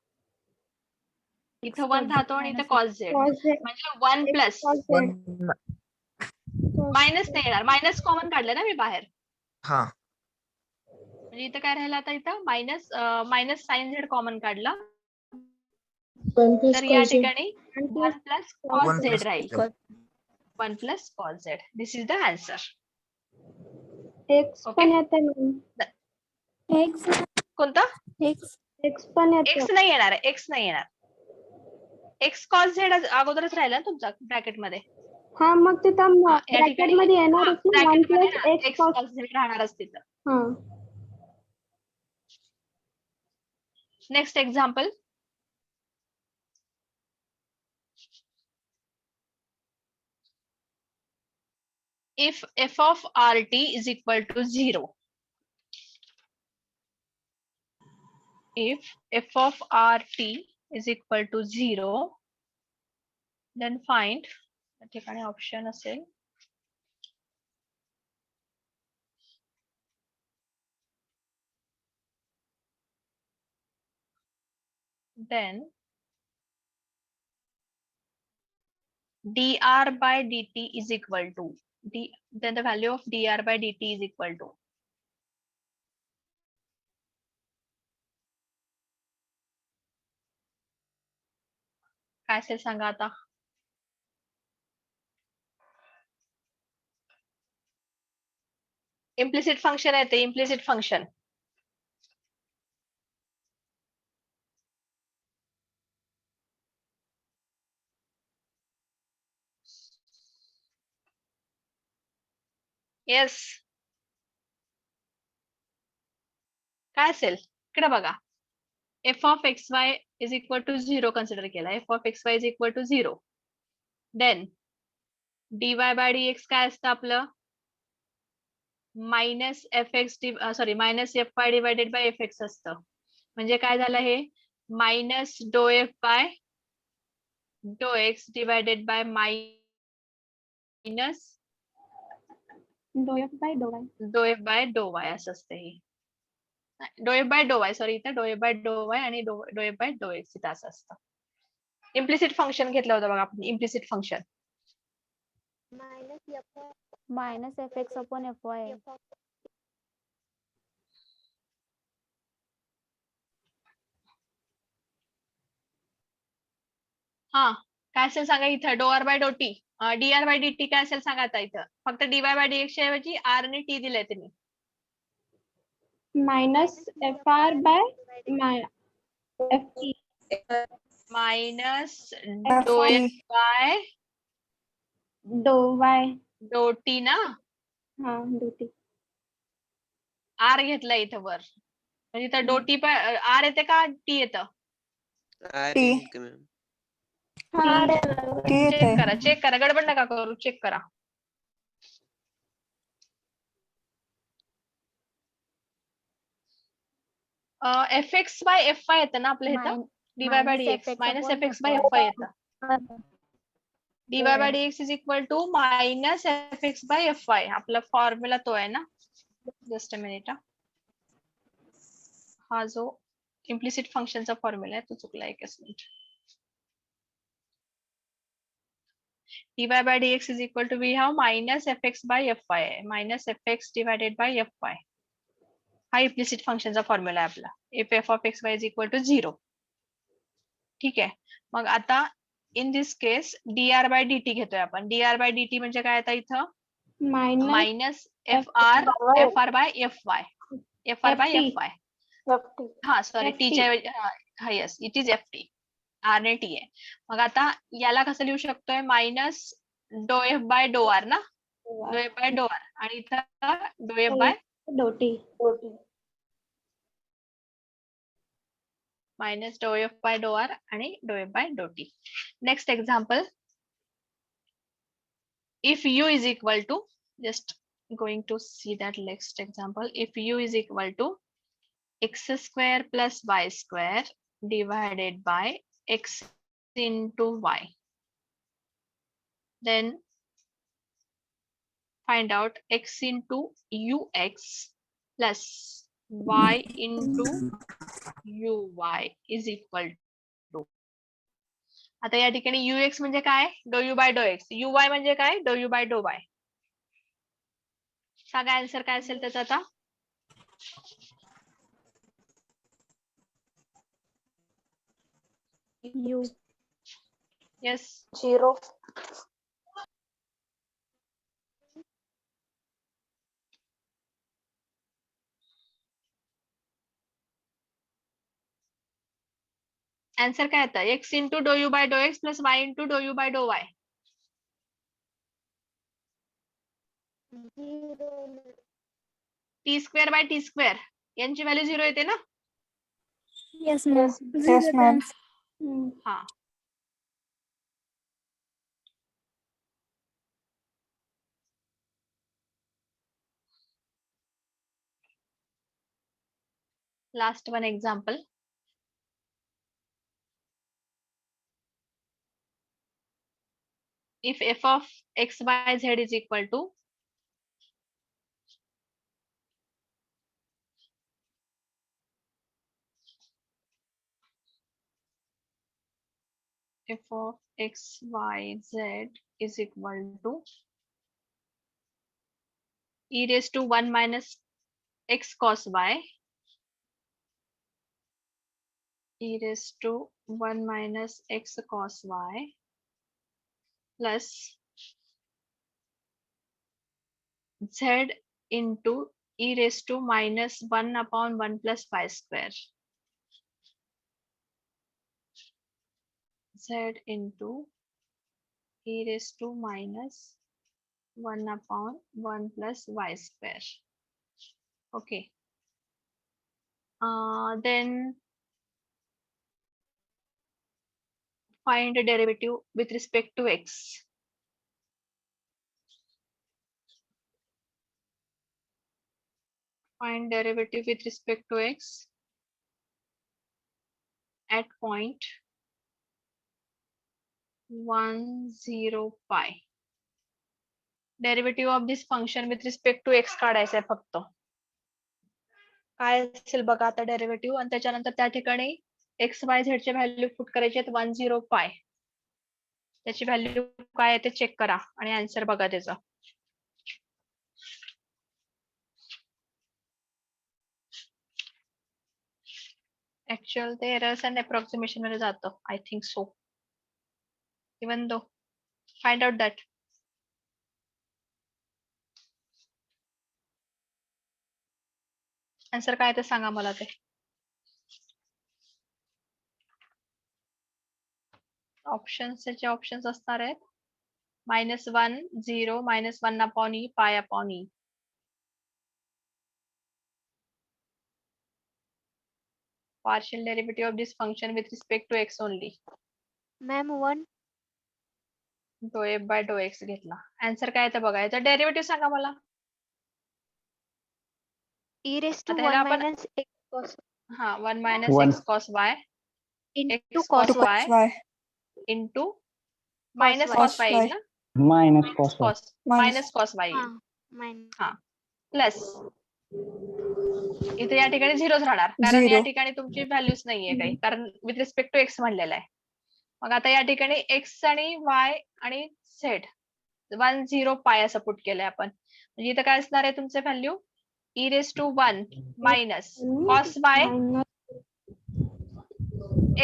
इथं 1 राहतो आणि इथं कॉस झेड म्हणजे 1 प्लस मायनस नाही येणार, मायनस कॉमन काढलं ना मी बाहेर. हा, म्हणजे इथं काय राहिलं आता इथं मायनस साइन झेड कॉमन काढला तर या ठिकाणी 1 plus cos Z Raheel. 1 plus cos Z. This is the answer. X पण येते ना. X कोणता X पण येते. एक्स नाही येणार आहे, एक्स नाही येणार. एक्स कॉस झेड अगोदरच राहिला ना तुमचा ब्रॅकेट मध्ये. हा मग तिथं या ब्रॅकेट ठिकाणी मध्ये येणारच ना. 1 ब्रॅकेट मध्ये plus x x cos Z राहणारच तिथं. हा. Next example. If f of rt is equal to 0, if f of rt is equal to 0, then find, या ठिकाणी ऑप्शन असेल then dr by dt is equal to then the value of dr by dt is equal to काय असेल सांगा आता. Implicit function आहे ते, implicit function. Yes, काय असेल इकडे बघा. f of xy is equal to 0 consider केला. f of xy is equal to 0. then dy by dx काय असतं आपलं minus fy divided by fx असतं. म्हणजे काय झालं हे minus do F by do X divided by minus do F by do Y. Do F by do Y असं असतं हे. Do F by do Y sorry इथं do F by do Y आणि do F by do X इथं असं असतं. Implicit function घेतलं होतं बघा आपण implicit function. Minus F X upon F Y. हा काय असेल सांगा इथं do R by do T D R by D T काय असेल सांगा आता इथं फक्त डीवाय बाय डीएक्स ऐवजी आर आणि टी दिलंय त्यांनी. Minus F R by F T. Minus F do T. F by do Y. Do T ना हा डो टी. आर घेतलाय इथं वर म्हणजे इथं डो टी पण आर येते का टी येतं. R T. येते मॅम. T येते. चेक करा गडबड नका करू चेक करा. F X by F Y येतं ना आपल्या इथं DY by DX minus F X by F Y येतं. DY by DX is equal to minus F X by F Y आपला फॉर्म्युला तो आहे ना. जस्ट अ मिनिट हा जो इम्प्लिसिट फंक्शनचा फॉर्म्युला आहे तो चुकला एकच minute. dy by dx is equal to we have minus fx by fy minus fx divided by fy. हा इम्प्लिसिट फंक्शनचा फॉर्म्युला आहे आपला if f of x y is equal to 0. ठीक आहे मग आता in this case dr by dt घेतोय आपण. dr by dt म्हणजे काय आता इथं minus F R by F Y F R by F Y. हा सॉरी टीच्या हा yes it is F T R ने टी आहे. मग आता याला कसं लिहू शकतोय minus do F by do R ना do F by do R आणि इथं do F by do T. Minus do F by do R आणि do F by do T. Next example if you is equal to just going to see that next example if u is equal to x square plus y square divided by x into y. Then find out x into ux plus y into uy is equal to. आता या ठिकाणी ux म्हणजे काय do you by do X uy म्हणजे काय do you by do Y. सांगा answer काय असेल त्याचा आता. यू. येस 0. आन्सर काय आता x into do you by do x plus y into do you by do Y. T square by T square यांची व्हॅल्यू 0 येते ना. Yes ma'am. Yes, ma'am. हा last one example. If f of x y z is equal to f of x y z is equal to e raised to 1 minus x cos y e raised to 1 minus x cos y plus z into e raised to minus 1 upon 1 plus y square z into e raised to minus 1 upon 1 plus y square. Okay. Then find a derivative with respect to x. Find derivative with respect to x. at point 10 pi. Derivative of this function with respect to X काढायचं आहे फक्त. काय असेल बघा आता derivative, आणि त्याच्यानंतर त्या ठिकाणी एक्स वाय झेड चे व्हॅल्यू पुट करायचे आहेत 10 पाय. त्याची व्हॅल्यू काय आहे ते चेक करा आणि आन्सर बघा त्याचा. ऍक्च्युअल ते एरर्स अँड अप्रॉक्सिमेशन मध्ये जातं. I think so. Even though find out that. Answer काय ते सांगा मला ते. ऑप्शन्सचे ऑप्शन्स असणार आहेत -1 0 -1 upon e pi upon e. Partial derivative of this function with respect to x only. Ma'am 1 तो f by dou x घेतला. आन्सर काय येतं बघा. याचा डेरिव्हेटिव्ह सांगा मला. e raised to आता ह्याला 1 आपण minus x cos हा 1 minus One. x cos y into x cos cos y. y into minus y. cos y येईल ना. minus cos y. cos minus cos y हा येईल minus प्लस इथे या ठिकाणी झिरोच राहणार कारण या Zero. ठिकाणी तुमची व्हॅल्यूच नाहीये काही, कारण विथ रिस्पेक्ट टू एक्स म्हणलेला आहे. मग आता या ठिकाणी एक्स आणि वाय आणि झेड 10 पाय असं पुट केलंय आपण. म्हणजे इथं काय असणार आहे तुमचे value e raised to 1 minus cos y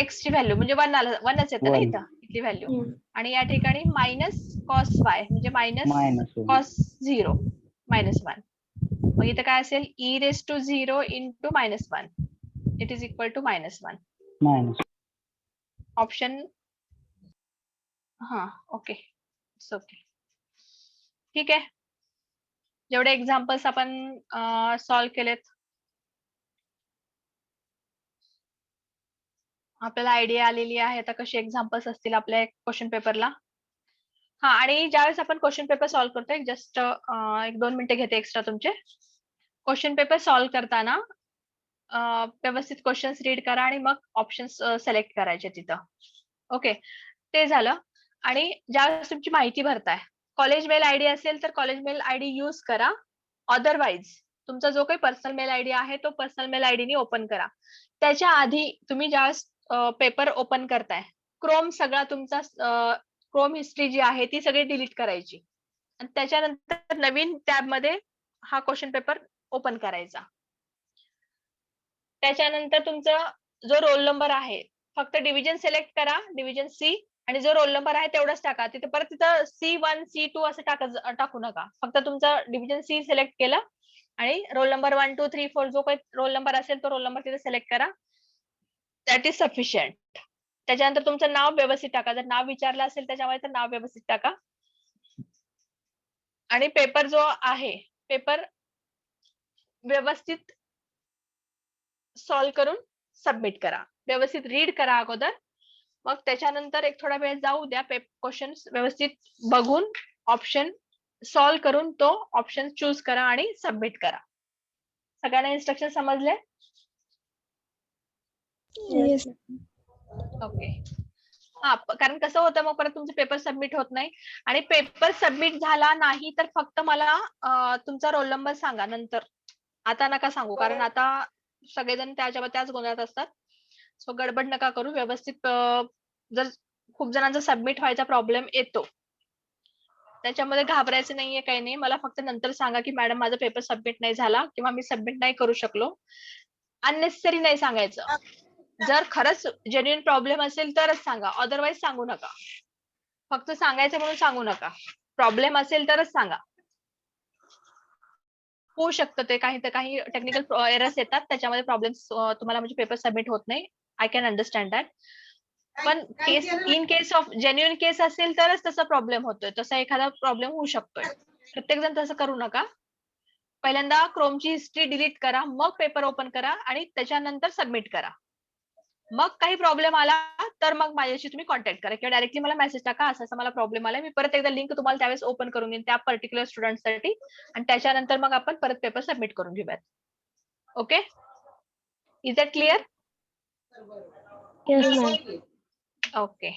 x ची व्हॅल्यू म्हणजे 1च येतं ना One. इथं इथली व्हॅल्यू, आणि या ठिकाणी मायनस कॉस y म्हणजे मायनस Minus one. कॉस 0 -1. मग इथं काय असेल e raised to 0 into -1 it is equal to -1. Minus. Option हा ओके ओके ठीक आहे. जेवढे एक्झाम्पल्स आपण सॉल्व्ह केलेत आपल्याला आयडिया आलेली आहे आता कशी एक्झाम्पल्स असतील आपल्या क्वेश्चन पेपरला. हा, आणि ज्यावेळेस आपण क्वेश्चन पेपर सॉल्व्ह करतोय जस्ट 1-2 मिनिटं घेते एक्स्ट्रा तुमचे. क्वेश्चन पेपर सॉल्व्ह करताना व्यवस्थित क्वेश्चन्स रीड करा आणि मग ऑप्शन्स सिलेक्ट करायचे तिथं. ओके, ते झालं. आणि ज्यावेळेस तुमची माहिती भरताय कॉलेज मेल आयडी असेल तर कॉलेज मेल आयडी यूज करा. अदरवाईज तुमचा जो काही पर्सनल मेल आयडी आहे तो पर्सनल मेल आयडीने ओपन करा. त्याच्या आधी तुम्ही ज्यावेळेस पेपर ओपन करताय क्रोम सगळा तुमचा क्रोम हिस्ट्री जी आहे ती सगळी डिलीट करायची आणि त्याच्यानंतर नवीन टॅब मध्ये हा क्वेश्चन पेपर ओपन करायचा. त्याच्यानंतर तुमचा जो रोल नंबर आहे फक्त डिव्हिजन सिलेक्ट करा, डिव्हिजन सी, आणि जो रोल नंबर आहे तेवढाच टाका. तिथे परत तिथं C1 C2 असं टाकू नका. फक्त तुमचा डिव्हिजन सी सिलेक्ट केलं आणि रोल नंबर 1 2 3 4 जो काही रोल नंबर असेल तो रोल नंबर तिथे सिलेक्ट करा. That is sufficient. त्याच्यानंतर तुमचं नाव व्यवस्थित टाका. जर नाव विचारलं असेल त्याच्यामुळे तर नाव व्यवस्थित टाका. आणि पेपर जो आहे पेपर व्यवस्थित सॉल्व्ह करून सबमिट करा. व्यवस्थित रीड करा अगोदर, मग त्याच्यानंतर एक थोडा वेळ जाऊ द्या. क्वेश्चन व्यवस्थित बघून ऑप्शन सॉल्व्ह करून तो ऑप्शन चूज करा आणि सबमिट करा. सगळ्यांना इन्स्ट्रक्शन समजले? Yes. ओके. हा, कारण कसं होतं मग परत तुमचे पेपर सबमिट होत नाही. आणि पेपर सबमिट झाला नाही तर फक्त मला तुमचा रोल नंबर सांगा नंतर. आता नका सांगू कारण आता सगळेजण त्याच गोंधळात असतात. सो गडबड नका करू. व्यवस्थित जर खूप जणांचा सबमिट व्हायचा प्रॉब्लेम येतो त्याच्यामध्ये घाबरायचं नाहीये, काही नाही. मला फक्त नंतर सांगा की मॅडम माझा पेपर सबमिट नाही झाला किंवा मी सबमिट नाही करू शकलो. अननेसेसरी नाही सांगायचं. जर खरंच जेन्युइन प्रॉब्लेम असेल तरच सांगा, अदरवाईज सांगू नका. फक्त सांगायचं म्हणून सांगू नका. प्रॉब्लेम असेल तरच सांगा. होऊ शकतं ते काही टेक्निकल एरर्स येतात त्याच्यामध्ये प्रॉब्लेम्स तुम्हाला म्हणजे पेपर सबमिट होत नाही. I can understand that. पण in case of genuine case असेल तरच तसा प्रॉब्लेम होतोय. तसा एखादा प्रॉब्लेम होऊ शकतोय. प्रत्येक जण तसं करू नका. पहिल्यांदा क्रोमची हिस्ट्री डिलीट करा, मग पेपर ओपन करा आणि त्याच्यानंतर सबमिट करा. मग काही प्रॉब्लेम आला तर मग माझ्याशी तुम्ही कॉन्टॅक्ट करा किंवा डायरेक्टली मला मेसेज टाका, असं मला प्रॉब्लेम आलाय. मी परत एकदा लिंक तुम्हाला त्यावेळेस ओपन करून देईन त्या पर्टिक्युलर स्टुडंटसाठी आणि त्याच्यानंतर मग आपण परत पेपर सबमिट करून घेऊयात. Okay, is that clear? Yes, ma'am. Okay.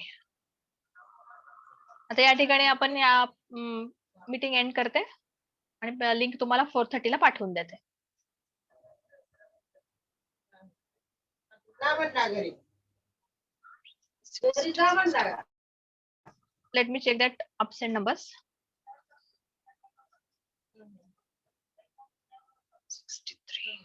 आता या ठिकाणी आपण या मीटिंग एंड करते आणि लिंक तुम्हाला 4:30 ला पाठवून देते. Let me check that absent numbers. 63.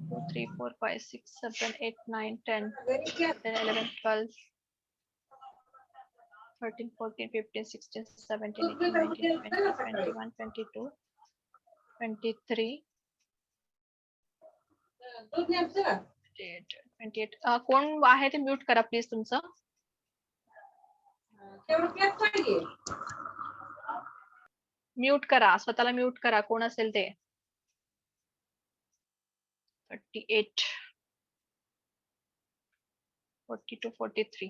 Two, 3, 4, 5, 6, 7, 8, 9, 10, 11, 12, 13, 14, 15, 16, 17, 18, 19, 20, 21, 22, 23, 28. कोण आहे ते म्यूट करा प्लीज तुमचं. म्यूट करा, स्वतःला म्यूट करा कोण असेल ते. 38, 42, 43.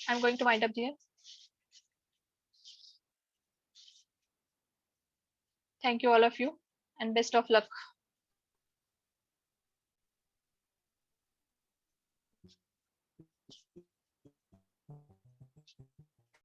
I'm going to wind up here. Thank you all of you and best of luck.